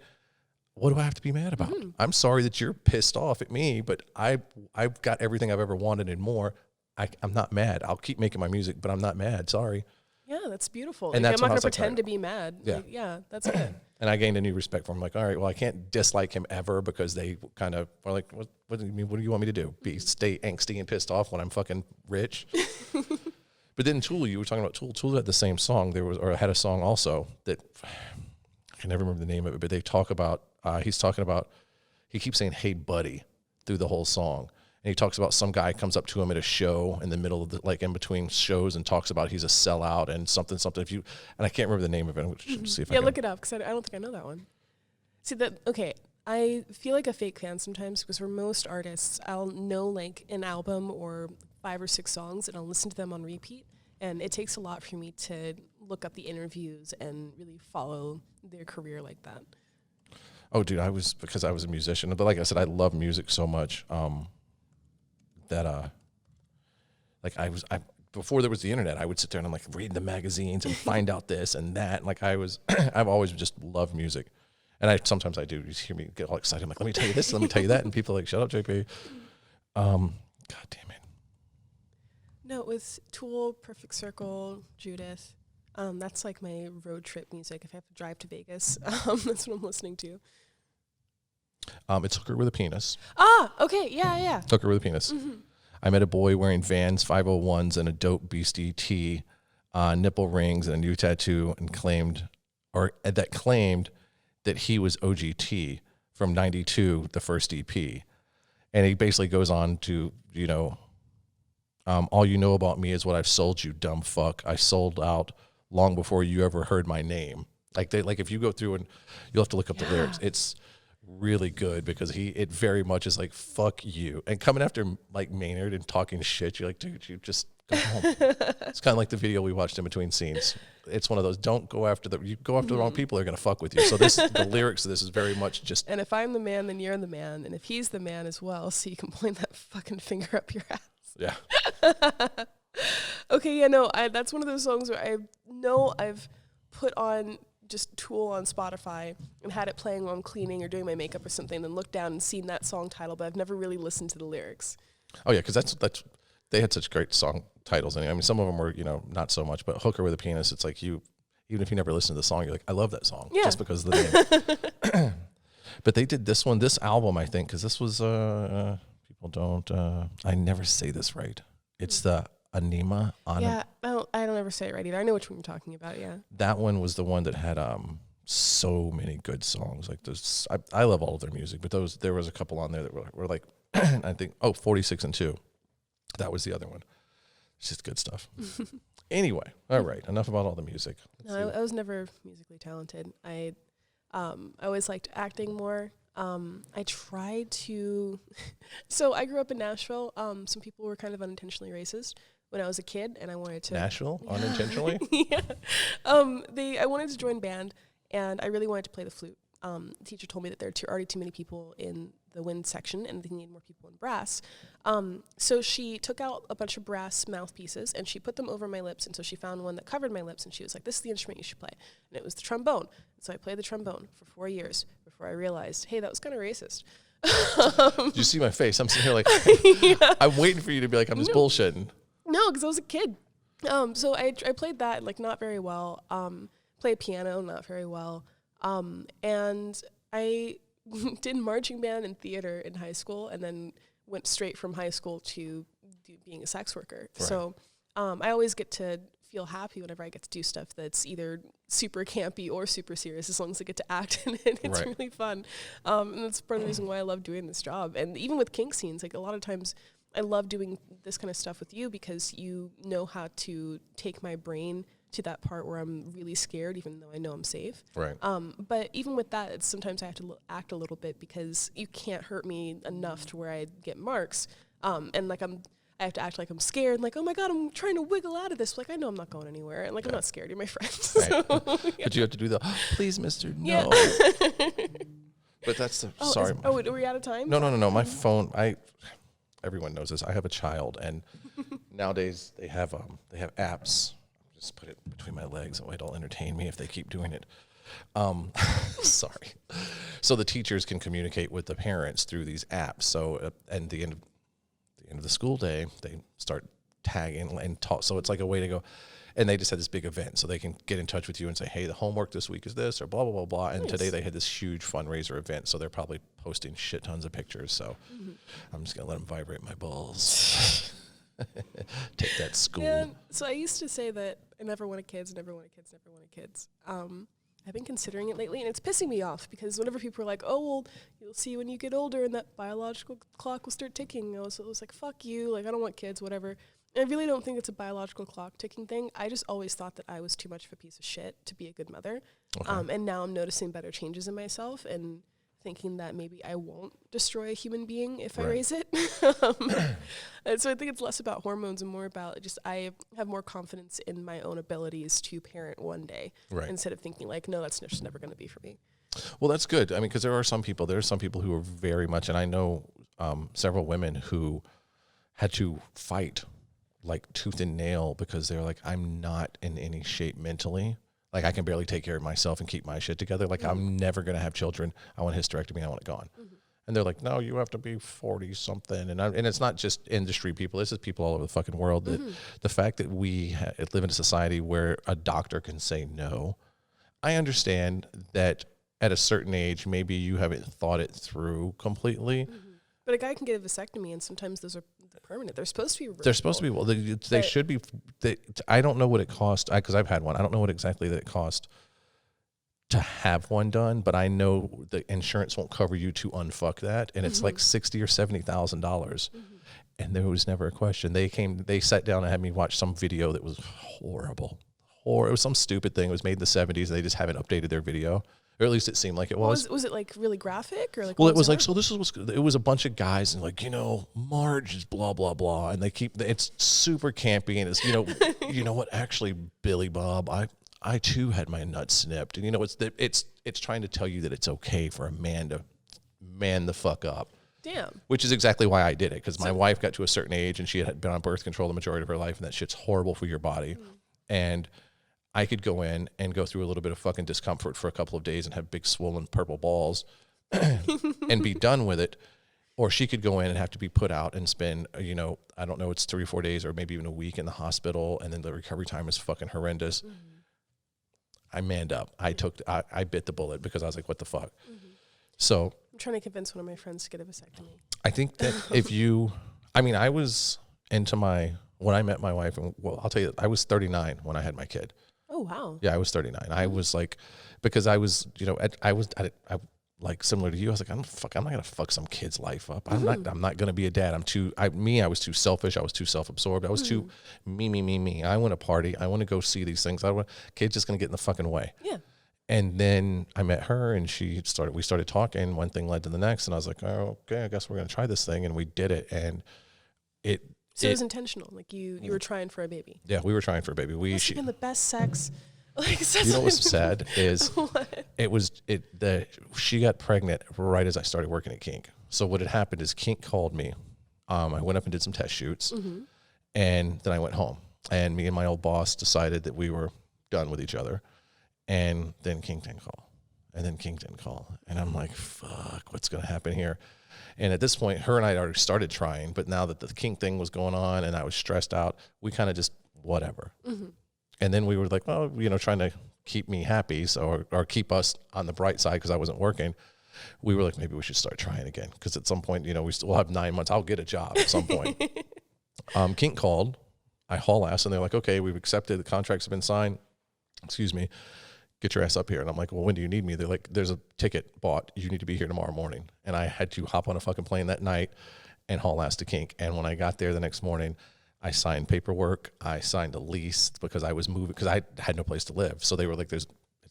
What do I have to be mad about? Mm-hmm. I'm sorry that you're pissed off at me, but I've got everything I've ever wanted and more. I'm not mad. I'll keep making my music, but I'm not mad. Sorry." Yeah, that's beautiful. And like, I'm not going to like, pretend to be mad. Yeah, That's good. And I gained a new respect for him. Like, all right, well, I can't dislike him ever because they kind of are like, what do you mean? What do you want me to do? Stay angsty and pissed off when I'm fucking rich? But then Tool, you were talking about Tool. Tool had the same song. Had a song also that I can never remember the name of it, but they talk about, he keeps saying, "Hey, buddy," through the whole song. And he talks about some guy comes up to him at a show in the middle of in between shows and talks about he's a sellout and something. And I can't remember the name of it. See if I can look it up because I don't think I know that one. See okay. I feel like a fake fan sometimes because for most artists, I'll know like an album or 5 or 6 songs and I'll listen to them on repeat. And it takes a lot for me to look up the interviews and really follow their career like that. Oh, dude, because I was a musician. But like I said, I love music so much. That before there was the internet, I would sit there and I'm like reading the magazines and find out this and that. And like I've always just loved music, and sometimes I do. You hear me get all excited. I'm like, let me tell you this, let me tell you that, and people are like, shut up, JP. God damn it. No, it was Tool, Perfect Circle, Judith. That's like my road trip music. If I have to drive to Vegas, that's what I'm listening to. It's Hooker with a Penis. Ah, okay, yeah. Hooker with a Penis. Mm-hmm. I met a boy wearing Vans 501s and a dope Beastie tee, nipple rings and a new tattoo, and claimed that he was OGT from '92, the first EP. And he basically goes on to, all you know about me is what I've sold you, dumb fuck. I sold out long before you ever heard my name. If you go through and you'll have to look up the lyrics. It's really good because it very much is like, fuck you. And coming after like Maynard and talking shit, you're like, dude, you just go home. It's kind of like the video we watched in between scenes. It's one of those, don't go after you go after the wrong people, they're going to fuck with you. So the lyrics of this is very much just. And if I'm the man, then you're the man. And if he's the man as well, so you can point that fucking finger up your ass. Yeah. Okay, yeah, no, that's one of those songs where I know I've put on just Tool on Spotify and had it playing while I'm cleaning or doing my makeup or something, then looked down and seen that song title, but I've never really listened to the lyrics. Oh yeah, because that's they had such great song titles. And I mean, some of them were, not so much, but Hooker with a Penis, it's like even if you never listen to the song, you're like, I love that song just because of the name. But they did this album, I think, because this was, people don't, I never say this right. It's the Anima. Yeah, I don't ever say it right either. I know which one you're talking about, yeah. That one was the one that had so many good songs. Like those, I love all of their music, but there was a couple on there that were like, I think, 46 and 2. That was the other one. It's just good stuff. Anyway, all right, enough about all the music. No, I was never musically talented. I always liked acting more. I tried to, so I grew up in Nashville. Some people were kind of unintentionally racist when I was a kid, and I wanted to. Nashville? Unintentionally? Yeah. I wanted to join band, and I really wanted to play the flute. The teacher told me that there are already too many people in the wind section, and they need more people in brass. So she took out a bunch of brass mouthpieces, and she put them over my lips, and so she found one that covered my lips, and she was like, this is the instrument you should play. And it was the trombone. So I played the trombone for 4 years before I realized, hey, that was kind of racist. Did you see my face? I'm sitting here like, I'm waiting for you to be like, I'm just bullshitting. No, because I was a kid. So I played that, like, not very well. Played piano, not very well. And I did marching band and theater in high school, and then went straight from high school to being a sex worker. Right. So I always get to feel happy whenever I get to do stuff that's either super campy or super serious, as long as I get to act in it. It's really fun. And that's part of the reason why I love doing this job. And even with kink scenes, like, a lot of times I love doing this kind of stuff with you because you know how to take my brain to that part where I'm really scared, even though I know I'm safe. Right. But even with that, it's sometimes I have to act a little bit because you can't hurt me enough to where I get marks. And like I have to act like I'm scared, like, oh my God, I'm trying to wiggle out of this. Like, I know I'm not going anywhere. And like, I'm not scared. You're my friend. Right. So, But you have to do the, please, mister, no. But that's the, sorry. Are we out of time? No. My phone, everyone knows this. I have a child, and nowadays they have apps. Just put it between my legs. That way it'll entertain me if they keep doing it. Sorry. So the teachers can communicate with the parents through these apps. So at the end of the school day, they start tagging and talk. So it's like a way to go. And they just had this big event, so they can get in touch with you and say, hey, the homework this week is this, or blah, blah, blah, blah. And today they had this huge fundraiser event, so they're probably posting shit tons of pictures. So I'm just going to let them vibrate my balls. Take that, school. Yeah, so I used to say that I never wanted kids. I've been considering it lately, and it's pissing me off because whenever people are like, oh, well, you'll see when you get older and that biological clock will start ticking. So it was like, fuck you, like, I don't want kids, whatever. And I really don't think it's a biological clock ticking thing. I just always thought that I was too much of a piece of shit to be a good mother. Okay. And now I'm noticing better changes in myself and thinking that maybe I won't destroy a human being if I raise it. And so I think it's less about hormones and more about just I have more confidence in my own abilities to parent one day instead of thinking like, no, that's just never going to be for me. Well, that's good. I mean, because there are some people who are very much, and I know several women who had to fight like tooth and nail because they're like, I'm not in any shape mentally. Like, I can barely take care of myself and keep my shit together. Like, I'm never going to have children. I want a hysterectomy. I want it gone. And they're like, no, you have to be 40-something. And it's not just industry people. This is people all over the fucking world. That the fact that we live in a society where a doctor can say no, I understand that at a certain age, maybe you haven't thought it through completely. But a guy can get a vasectomy, and sometimes those are permanent. They're supposed to be reversible. They're supposed to be. Well, they should be. I don't know what it cost, because I've had one. I don't know what exactly that it cost to have one done, but I know the insurance won't cover you to unfuck that, and it's like $60,000 or $70,000. And there was never a question. They sat down and had me watch some video that was horrible. Or it was some stupid thing. It was made in the 70s, and they just haven't updated their video. Or at least it seemed like it was. Was it like really graphic or like? Well, it was like, so this was, it was a bunch of guys and like, Marge is blah, blah, blah. And it's super campy, and it's, you know what, actually, Billy Bob, I too had my nuts snipped. And it's trying to tell you that it's okay for a man to man the fuck up. Damn. Which is exactly why I did it. Because my wife got to a certain age and she had been on birth control the majority of her life, and that shit's horrible for your body. And I could go in and go through a little bit of fucking discomfort for a couple of days and have big swollen purple balls and be done with it. Or she could go in and have to be put out and spend, I don't know, it's 3 or 4 days or maybe even a week in the hospital. And then the recovery time is fucking horrendous. Mm-hmm. I manned up. I bit the bullet because I was like, what the fuck? Mm-hmm. So I'm trying to convince one of my friends to get a vasectomy. I think that I was when I met my wife, and I'll tell you, I was 39 when I had my kid. Oh, wow. Yeah, I was 39. I was like, because I was, I like similar to you. I was like, I'm not gonna fuck some kid's life up. I'm not gonna be a dad. I was too selfish. I was too self-absorbed. I was too me. I want to party. I want to go see these things. Kid's just gonna get in the fucking way. Yeah. And then I met her, and we started talking. One thing led to the next, and I was like, oh, okay, I guess we're gonna try this thing, and we did it, and So it was intentional. Like you were trying for a baby. Yeah, we were trying for a baby. It's been the best sex. Like, you know what's sad is she got pregnant right as I started working at Kink. So what had happened is Kink called me. I went up and did some test shoots, and then I went home. And me and my old boss decided that we were done with each other. And then Kink didn't call. And then Kink didn't call. And I'm like, fuck, what's going to happen here? And at this point, her and I had already started trying. But now that the Kink thing was going on and I was stressed out, we kind of just whatever. Mm-hmm. And then we were like, well, trying to keep me happy, or keep us on the bright side because I wasn't working. We were like, maybe we should start trying again because at some point, we still have 9 months. I'll get a job at some point. Kink called. I haul ass, and they're like, okay, we've accepted. The contracts have been signed. Excuse me. Get your ass up here. And I'm like, well, when do you need me? They're like, there's a ticket bought. You need to be here tomorrow morning. And I had to hop on a fucking plane that night and haul ass to Kink. And when I got there the next morning, I signed paperwork. I signed a lease because I was moving because I had no place to live. So they were like, it's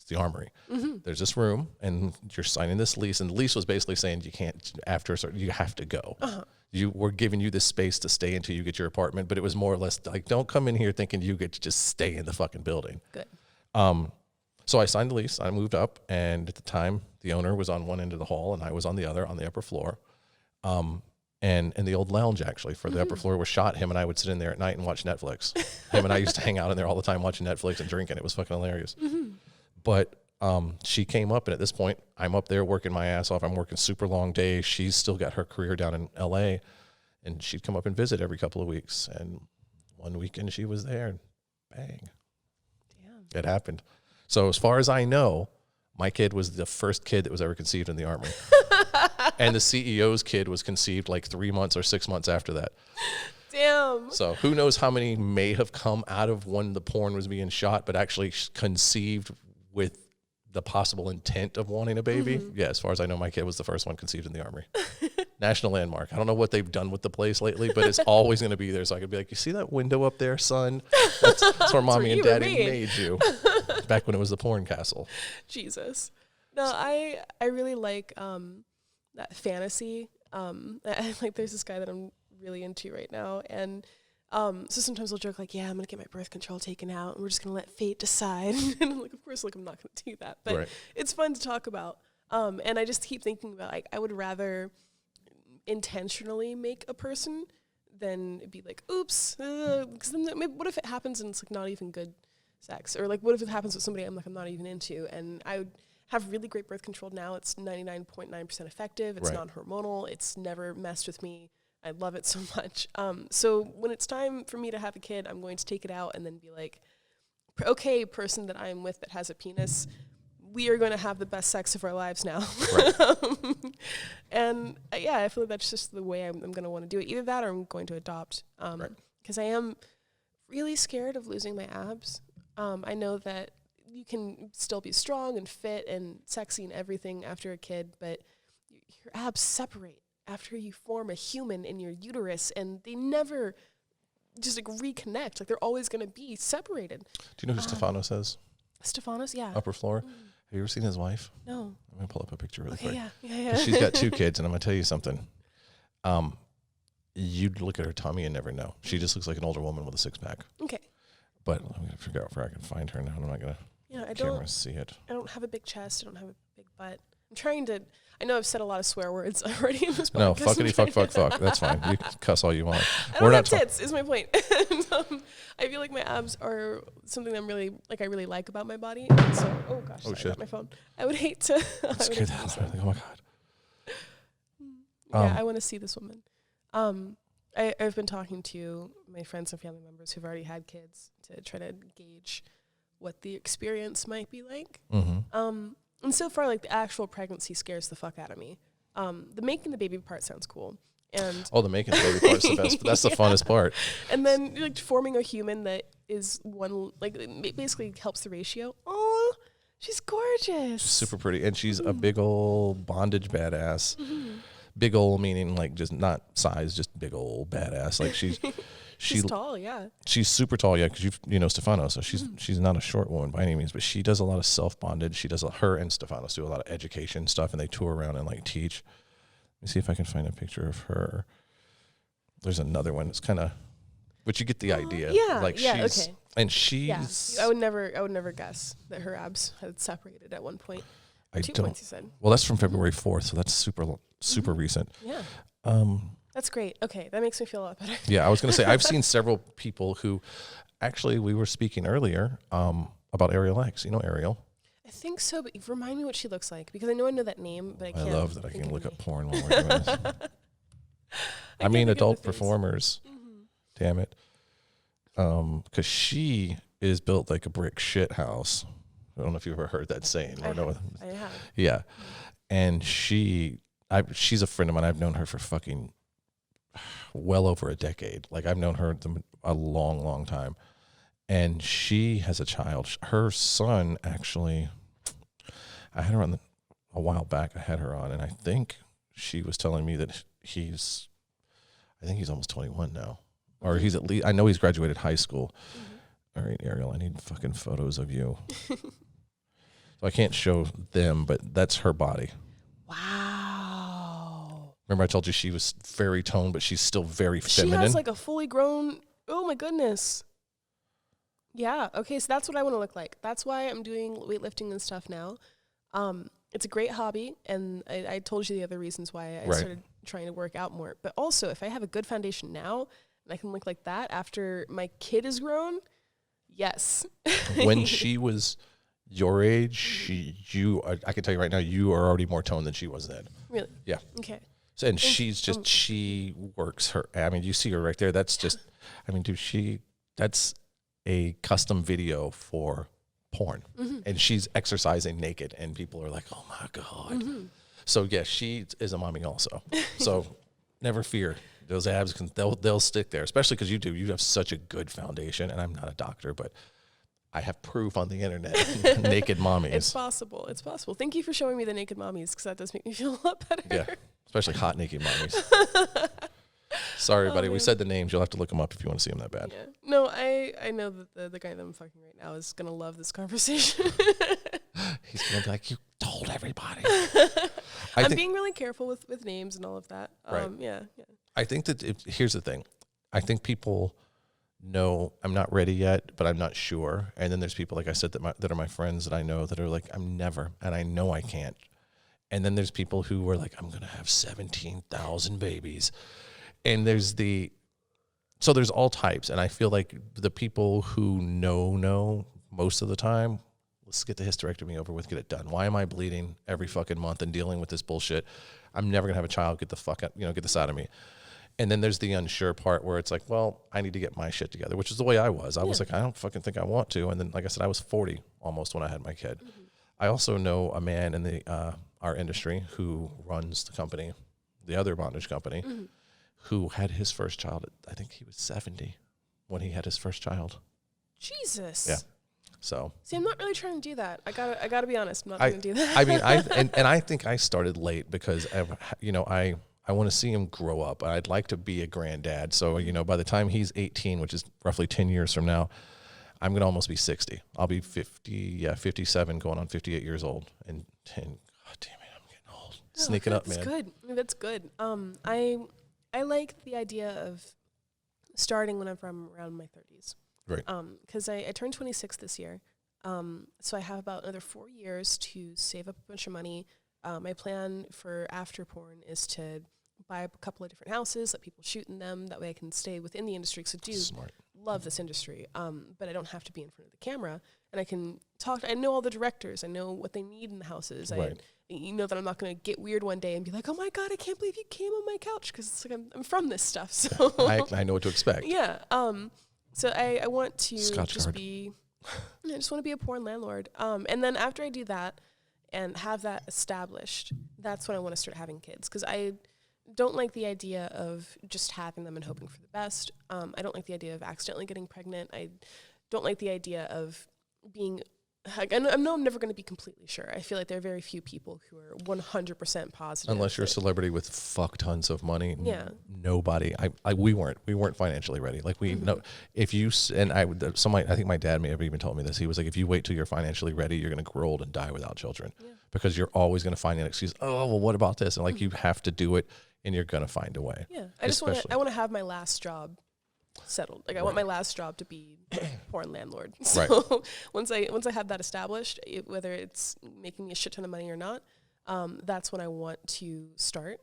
the Armory. Mm-hmm. There's this room and you're signing this lease. And the lease was basically saying you can't, after a certain, you have to go. Uh-huh. We're giving you this space to stay until you get your apartment. But it was more or less like, don't come in here thinking you get to just stay in the fucking building. Good. So I signed the lease. I moved up. And at the time, the owner was on one end of the hall and I was on the other, on the upper floor. And in the old lounge, actually, for the upper floor was shot. Him and I would sit in there at night and watch Netflix. Him and I used to hang out in there all the time watching Netflix and drinking. It was fucking hilarious. Mm-hmm. But she came up, and at this point, I'm up there working my ass off. I'm working super long days. She's still got her career down in L.A., and she'd come up and visit every couple of weeks. And one weekend she was there, and bang. Damn. It happened. So as far as I know, my kid was the first kid that was ever conceived in the Armory. And the CEO's kid was conceived like 3 months or 6 months after that. Damn. So who knows how many may have come out of when the porn was being shot, but actually conceived with the possible intent of wanting a baby. Mm-hmm. Yeah, as far as I know, my kid was the first one conceived in the Armory. National landmark. I don't know what they've done with the place lately, but it's always going to be there. So I could be like, you see that window up there, son? That's where mommy and daddy made you. Back when it was the porn castle. Jesus. No, I really like that fantasy. Like there's this guy that I'm really into right now, and so sometimes I'll joke like, yeah, I'm gonna get my birth control taken out and we're just gonna let fate decide. And I'm like, of course, like I'm not gonna do that, but it's fun to talk about. And I just keep thinking about, like, I would rather intentionally make a person than be like, oops, because then what if it happens and it's like not even good sex, or like what if it happens with somebody I'm not even into, and I would have really great birth control now. It's 99.9% effective. It's non-hormonal. It's never messed with me. I love it so much. So when it's time for me to have a kid, I'm going to take it out and then be like, okay, person that I'm with that has a penis, we are going to have the best sex of our lives now. Right. And yeah, I feel like that's just the way I'm going to want to do it. Either that or I'm going to adopt. Because I am really scared of losing my abs. I know that you can still be strong and fit and sexy and everything after a kid, but your abs separate after you form a human in your uterus, and they never just like reconnect. Like they're always going to be separated. Do you know who Stefanos is? Stefanos, yeah. Upper floor. Have you ever seen his wife? No. I'm going to pull up a picture really quick. Yeah. She's got 2 kids, and I'm going to tell you something. You'd look at her tummy and never know. She just looks like an older woman with a 6-pack. Okay. But I'm going to figure out where I can find her now. I'm not going to see it. I don't have a big chest. I don't have a big butt. trying to. I know I've said a lot of swear words already in this podcast. No, fuckity fuck. That's fine. You can cuss all you want. I don't have tits, is my point. And, I feel like my abs are something I'm really I really like about my body. And so, oh gosh, sorry, shit. I got my phone. I would hate to. Scared the hell out of me. Oh my god. Yeah, I want to see this woman. I've been talking to my friends and family members who've already had kids to try to gauge what the experience might be like. Mm-hmm. And so far, like, the actual pregnancy scares the fuck out of me. The making the baby part sounds cool. And the making the baby part's the best. That's the funnest part. And then, like, forming a human that is one, like, it basically helps the ratio. Oh, she's gorgeous. She's super pretty. And she's a big old bondage badass. Big old meaning, like, just not size, just big old badass. Like, she's tall, yeah. She's super tall, yeah, because you know Stefano, so she's not a short woman by any means, but she does a lot of self-bondage. She does, her and Stefanos do a lot of education stuff, and they tour around and, like, teach. Let me see if I can find a picture of her. There's another one. It's kind of, but you get the idea. Yeah, like yeah, she's, okay. And she's... Yeah. I would never guess that her abs had separated at one point. 2 points, you said. Well, that's from February 4th, so that's super recent. Yeah. That's great. Okay, that makes me feel a lot better. Yeah, I was going to say, I've seen several people who, actually, we were speaking earlier about Ariel X. You know Ariel? I think so, but remind me what she looks like, because I know that name, but I can't. I love that I can look up porn while we're doing this. I mean, adult performers. Damn it. Because she is built like a brick shit house. I don't know if you've ever heard that saying. I have. Yeah. And she's a friend of mine. I've known her for fucking well over a decade. Like, I've known her a long, long time. And she has a child. Her son, actually, I had her on a while back. I had her on, and I think she was telling me that he's almost 21 now. Or he's at least, I know he's graduated high school. All right, Ariel, I need fucking photos of you. So I can't show them, but that's her body. Wow. Remember I told you she was very toned, but she's still very feminine? She has like a fully grown, oh my goodness. Yeah, okay, so that's what I want to look like. That's why I'm doing weightlifting and stuff now. It's a great hobby, and I told you the other reasons why I started trying to work out more. But also, if I have a good foundation now, and I can look like that after my kid is grown, yes. When she was your age, I can tell you right now, you are already more toned than she was then. Really? Yeah. Okay. So, and she's just, she works her, I mean, you see her right there. That's just, I mean, dude, that's a custom video for porn. And she's exercising naked, and people are like, oh my God. So, yeah, she is a mommy also. So, never fear. Those abs, they'll stick there, especially because you have such a good foundation. And I'm not a doctor, but I have proof on the internet. Naked mommies. It's possible. Thank you for showing me the naked mommies, because that does make me feel a lot better. Yeah, especially hot naked mommies. Sorry, buddy. We said the names. You'll have to look them up if you want to see them that bad. Yeah. No, I know that the guy that I'm fucking right now is going to love this conversation. He's going to be like, you told everybody. I'm being really careful with names and all of that. Right. Yeah. I think that here's the thing. I think people know I'm not ready yet, but I'm not sure. And then there's people, like I said, that are my friends that I know that are like, I'm never, and I know I can't. And then there's people who are like, I'm going to have 17,000 babies. And there's all types. And I feel like the people who know most of the time, let's get the hysterectomy over with, get it done. Why am I bleeding every fucking month and dealing with this bullshit? I'm never going to have a child. Get the fuck out, get this out of me. And then there's the unsure part where it's like, well, I need to get my shit together, which is the way I was. I was like, I don't fucking think I want to. And then, like I said, I was 40 almost when I had my kid. I also know a man in our industry who runs the company, the other bondage company, who had his first child. I think he was 70 when he had his first child. Jesus. Yeah. So. See, I'm not really trying to do that. I gotta be honest. I'm not going to do that. I mean, and I think I started late because I want to see him grow up. I'd like to be a granddad. So, by the time he's 18, which is roughly 10 years from now, I'm going to almost be 60. I'll be 57, going on 58 years old. And God damn it, I'm getting old. Sneaking up, man. That's good. That's good. I like the idea of starting whenever I'm around my 30s. Right. Because I turned 26 this year. So I have about another 4 years to save up a bunch of money, My plan for after porn is to buy a couple of different houses, let people shoot in them. That way I can stay within the industry. Because I do love this industry, but I don't have to be in front of the camera. And I can talk. I know all the directors. I know what they need in the houses. Right. You know that I'm not going to get weird one day and be like, oh my God, I can't believe you came on my couch. Because it's like I'm from this stuff. So I know what to expect. Yeah. So I want to Scotch just guard. I just want to be a porn landlord. And then after I do that and have that established, that's when I want to start having kids. Because I don't like the idea of just having them and hoping for the best. I don't like the idea of accidentally getting pregnant. I don't like the idea of being... I know I'm never going to be completely sure. I feel like there are very few people who are 100% positive. Unless you're a celebrity with fuck tons of money. Yeah. Nobody. We weren't financially ready. Like we know if you and I think my dad may have even told me this. He was like, if you wait till you're financially ready, you're going to grow old and die without children, because you're always going to find an excuse. Oh, well, what about this? And like you have to do it, and you're going to find a way. Yeah. I want to have my last job settled. Like I want my last job to be porn landlord. So once I have that established, whether it's making me a shit ton of money or not, that's when I want to start.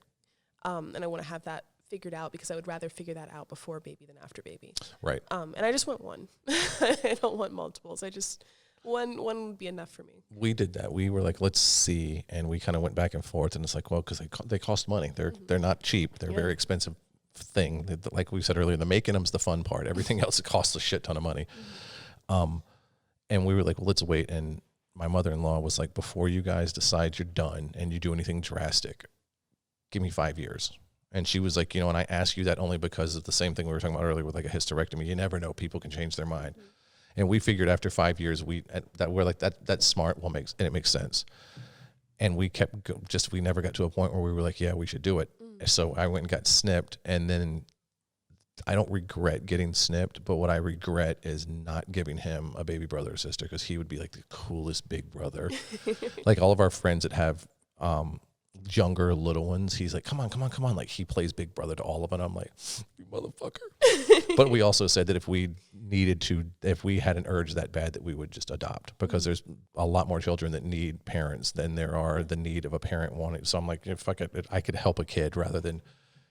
And I want to have that figured out, because I would rather figure that out before baby than after baby. Right. And I just want one. I don't want multiples. One would be enough for me. We did that. We were like, let's see, and we kind of went back and forth, and it's like, well, because they cost money. They're not cheap. They're very expensive thing. Like we said earlier, the making them's the fun part. Everything else, it costs a shit ton of money. And we were like, well, let's wait. And my mother-in-law was like, before you guys decide you're done and you do anything drastic, give me 5 years. And she was like, and I ask you that only because of the same thing we were talking about earlier with like a hysterectomy. You never know, people can change their mind. And we figured after 5 years, we're like, that's smart. And it makes sense. And we kept we never got to a point where we were like, yeah, we should do it. So I went and got snipped, and then I don't regret getting snipped, but what I regret is not giving him a baby brother or sister, because he would be like the coolest big brother. Like all of our friends that have younger little ones, he's like, come on. Like he plays big brother to all of them. I'm like, you motherfucker. But we also said that if we had an urge that bad, that we would just adopt, because there's a lot more children that need parents than there are the need of a parent wanting. So I'm like, fuck it, I could help a kid rather than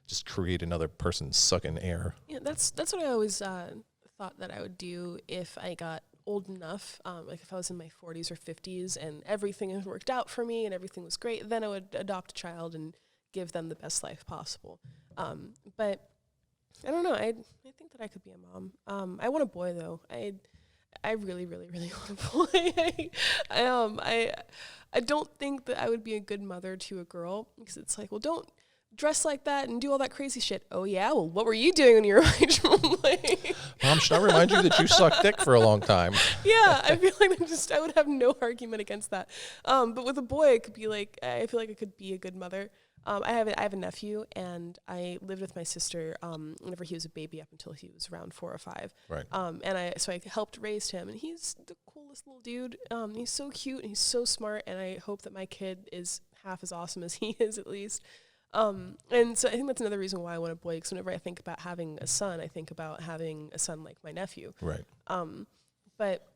just create another person sucking air. Yeah, that's what I always thought that I would do if I got old enough, like if I was in my 40s or 50s and everything had worked out for me and everything was great, then I would adopt a child and give them the best life possible. But I don't know. I think that I could be a mom. I want a boy though. I really, really, really want a boy. I don't think that I would be a good mother to a girl, because it's like, well, don't dress like that and do all that crazy shit. Oh yeah, well, what were you doing when you were my age? Mom, should I remind you that you sucked dick for a long time? Yeah, I feel like I would have no argument against that. But with a boy, it could be like, I feel like I could be a good mother. I have a nephew, and I lived with my sister whenever he was a baby up until he was around 4 or 5. Right. So I helped raise him, and he's the coolest little dude. He's so cute and he's so smart, and I hope that my kid is half as awesome as he is, at least. And so I think that's another reason why I want a boy, because whenever I think about having a son, I think about having a son like my nephew. Right. But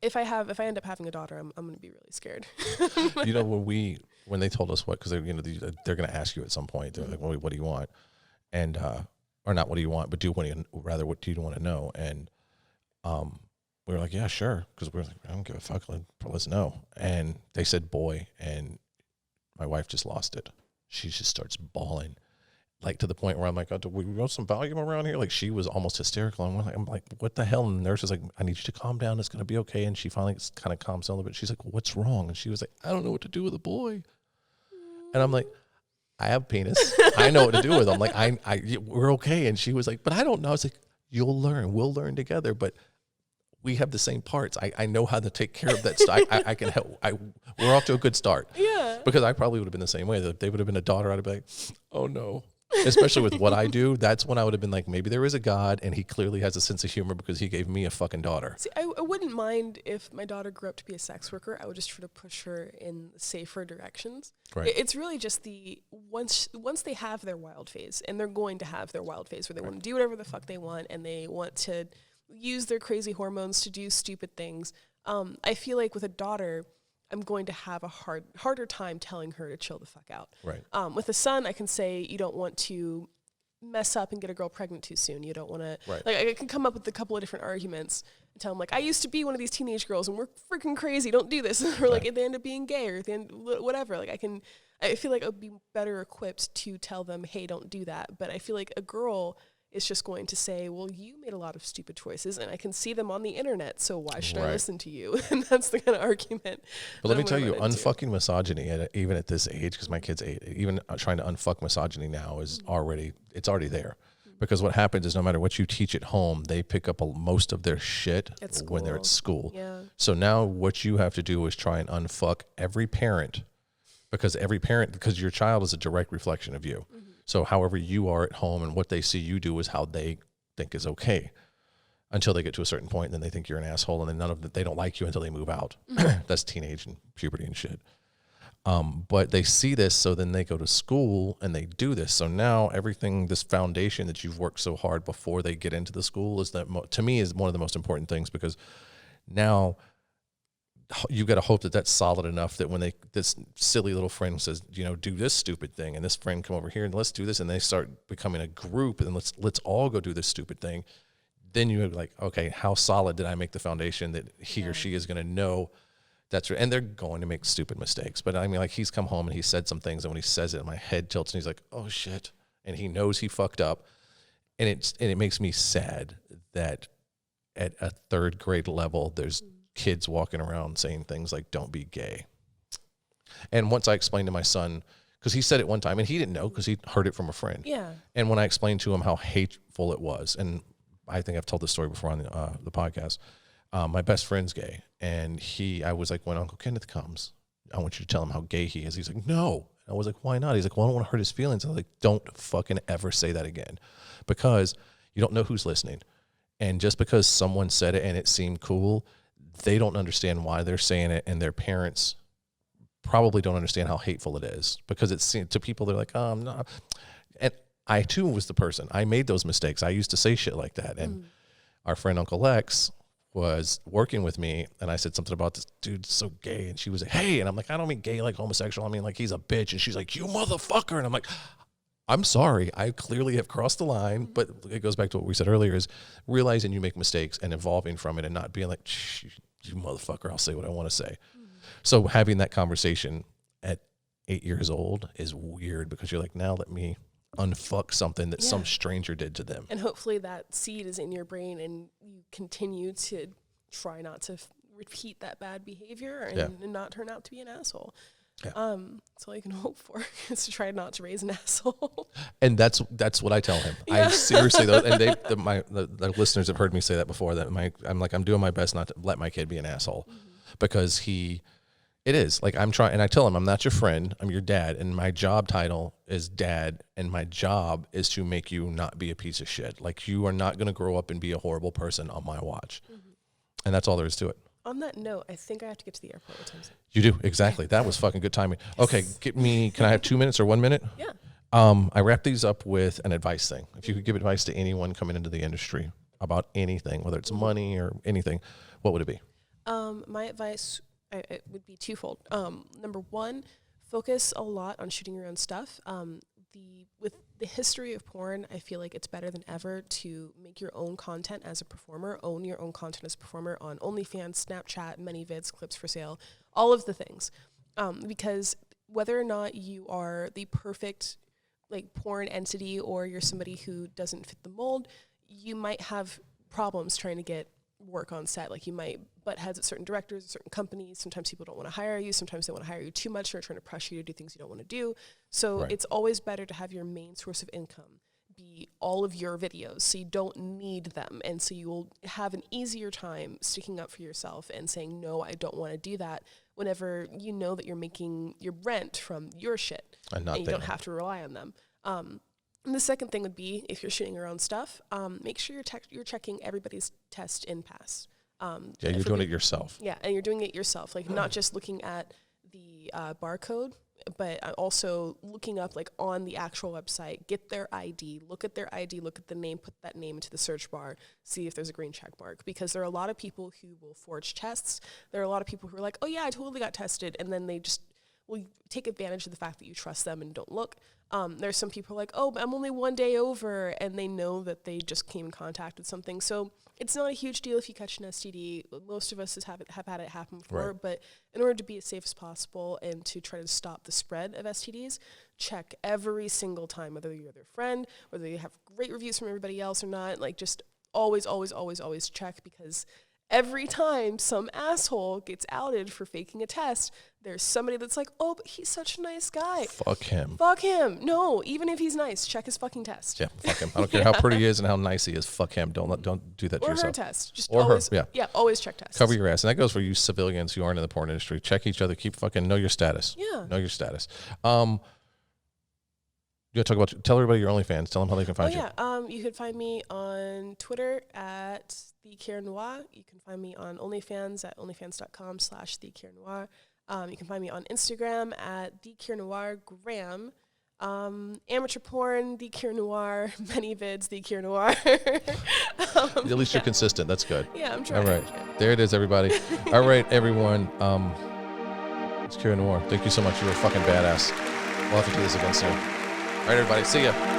if I end up having a daughter, I'm going to be really scared. When they told us what, because they're going to ask you at some point, they're like, well, what do you want? And, or not what do you want, but what do you want to know? And, we were like, yeah, sure. Because we were like, I don't give a fuck. Let's know. And they said boy, and my wife just lost it. She just starts bawling, like to the point where I'm like, oh, do we want some volume around here? Like she was almost hysterical. And I'm like, what the hell? And the nurse is like, I need you to calm down. It's going to be okay. And she finally kind of calms down a little bit. She's like, what's wrong? And she was like, I don't know what to do with a boy. And I'm like, I have a penis. I know what to do with him. Like, we're okay. And she was like, but I don't know. I was like, you'll learn. We'll learn together. But we have the same parts. I know how to take care of that stuff. I can help. We're off to a good start. Yeah. Because I probably would have been the same way. If they would have been a daughter, I'd be like, oh no. Especially with what I do, that's when I would have been like, maybe there is a God, and he clearly has a sense of humor because he gave me a fucking daughter. See, I wouldn't mind if my daughter grew up to be a sex worker. I would just try to push her in safer directions. Right. It's really just once they have their wild phase, and they're going to have their wild phase where they want to do whatever the fuck they want, and they want to use their crazy hormones to do stupid things. I feel like with a daughter, I'm going to have a harder time telling her to chill the fuck out. Right. With a son, I can say you don't want to mess up and get a girl pregnant too soon. You don't want to, right. like, I can come up with a couple of different arguments and tell him, like, I used to be one of these teenage girls and we're freaking crazy. Don't do this. Or like, if they end up being gay or if they whatever. Like, I feel like I would be better equipped to tell them, hey, don't do that. But I feel like a girl is just going to say, well, you made a lot of stupid choices and I can see them on the internet, so why should I listen to you? And that's the kind of argument. But let me tell you, unfucking misogyny, even at this age, because my kid's 8, even trying to unfuck misogyny now is already there. Because what happens is no matter what you teach at home, they pick up most of their shit when they're at school. Yeah. So now what you have to do is try and unfuck every parent, because your child is a direct reflection of you. So however you are at home and what they see you do is how they think is okay, until they get to a certain point and then they think you're an asshole and then they don't like you until they move out. That's teenage and puberty and shit. But they see this, so then they go to school and they do this. So now everything, this foundation that you've worked so hard before they get into the school is to me is one of the most important things, because now you got to hope that that's solid enough that when this silly little friend says, do this stupid thing, and this friend come over here and let's do this, and they start becoming a group and let's all go do this stupid thing. Then you're like, okay, how solid did I make the foundation that he or she is going to know that's right? And they're going to make stupid mistakes. But I mean, like, he's come home and he said some things, and when he says it, my head tilts and he's like, oh shit. And he knows he fucked up. And it makes me sad that at a 3rd grade level, there's kids walking around saying things like, don't be gay. And once I explained to my son, because he said it one time and he didn't know because he heard it from a friend. Yeah. And when I explained to him how hateful it was, and I think I've told this story before on the podcast, my best friend's gay, and I was like, when Uncle Kenneth comes, I want you to tell him how gay he is. He's like, no. I was like, why not? He's like, well, I don't want to hurt his feelings. I was like, don't fucking ever say that again, because you don't know who's listening. And just because someone said it and it seemed cool, they don't understand why they're saying it, and their parents probably don't understand how hateful it is, because it's to people, they're like, oh, no. And I too was the person. I made those mistakes. I used to say shit like that. And our friend Uncle Lex was working with me, and I said something about this dude's so gay, and she was like, hey, and I'm like, I don't mean gay like homosexual, I mean like he's a bitch. And she's like, you motherfucker. And I'm like, I'm sorry, I clearly have crossed the line. But it goes back to what we said earlier, is realizing you make mistakes and evolving from it, and not being like, you motherfucker, I'll say what I want to say. So having that conversation at 8 years old is weird, because you're like, now let me unfuck something that some stranger did to them. And hopefully that seed is in your brain and you continue to try not to repeat that bad behavior and not turn out to be an asshole. Yeah. That's all you can hope for, is to try not to raise an asshole. And that's what I tell him. Yeah. I seriously, though, and the listeners have heard me say that before, that I'm doing my best not to let my kid be an asshole, because it is like, I'm trying, and I tell him, I'm not your friend, I'm your dad, and my job title is dad, and my job is to make you not be a piece of shit. Like, you are not going to grow up and be a horrible person on my watch. And that's all there is to it. On that note, I think I have to get to the airport with Thompson. You do, exactly. That was fucking good timing. Yes. Okay, can I have 2 minutes or 1 minute? Yeah. I wrap these up with an advice thing. If you could give advice to anyone coming into the industry about anything, whether it's money or anything, what would it be? My advice, it would be twofold. Number one, focus a lot on shooting your own stuff. With the history of porn, I feel like it's better than ever to make your own content as a performer, own your own content as a performer on OnlyFans, Snapchat, ManyVids, Clips for Sale, all of the things. Because whether or not you are the perfect like porn entity, or you're somebody who doesn't fit the mold, you might have problems trying to get work on set. Like, you might butt heads at certain directors, certain companies. Sometimes people don't want to hire you. Sometimes they want to hire you too much, or trying to pressure you to do things you don't want to do. So it's always better to have your main source of income be all of your videos, so you don't need them. And so you will have an easier time sticking up for yourself and saying, no, I don't want to do that, whenever you know that you're making your rent from your shit and you don't have to rely on them. And the second thing would be, if you're shooting your own stuff, make sure you're checking everybody's test in pass. You're doing it yourself. Yeah, and you're doing it yourself. Like, not just looking at the barcode but also looking up like on the actual website, get their ID, look at their ID, look at the name, put that name into the search bar, see if there's a green check mark, because there are a lot of people who will forge tests. There are a lot of people who are like, oh yeah, I totally got tested, and then they just will take advantage of the fact that you trust them and don't look. There's some people like, oh, I'm only 1 day over, and they know that they just came in contact with something. So it's not a huge deal if you catch an STD. Most of us have had it happen before, Right. but in order to be as safe as possible and to try to stop the spread of STDs, check every single time, whether you're their friend, whether you have great reviews from everybody else or not. Like, just always, always, always, always check, because every time some asshole gets outed for faking a test, there's somebody that's like, oh, but he's such a nice guy. Fuck him. Fuck him. No, even if he's nice, check his fucking test. Yeah, fuck him. I don't care how pretty he is and how nice he is. Fuck him. Don't do that to Or yourself. her test. Just Or her, always, yeah. always check tests. Cover your ass. And that goes for you civilians who aren't in the porn industry. Check each other. Keep fucking know your status. Yeah. Know your status. You gotta talk about, tell everybody your OnlyFans. Tell them how they can find you. You can find me on Twitter at @TheKierNoir. You can find me on OnlyFans at onlyfans.com/TheKierNoir. You can find me on Instagram at TheKierNoirgram. Amateur porn, TheKierNoir. Many vids, TheKierNoir. At least you're consistent. That's good. Yeah, I'm trying. All right. There it is, everybody. All right, everyone. It's Kira Noir. Thank you so much. You were fucking badass. We'll have to do this again soon. All right, everybody. See ya.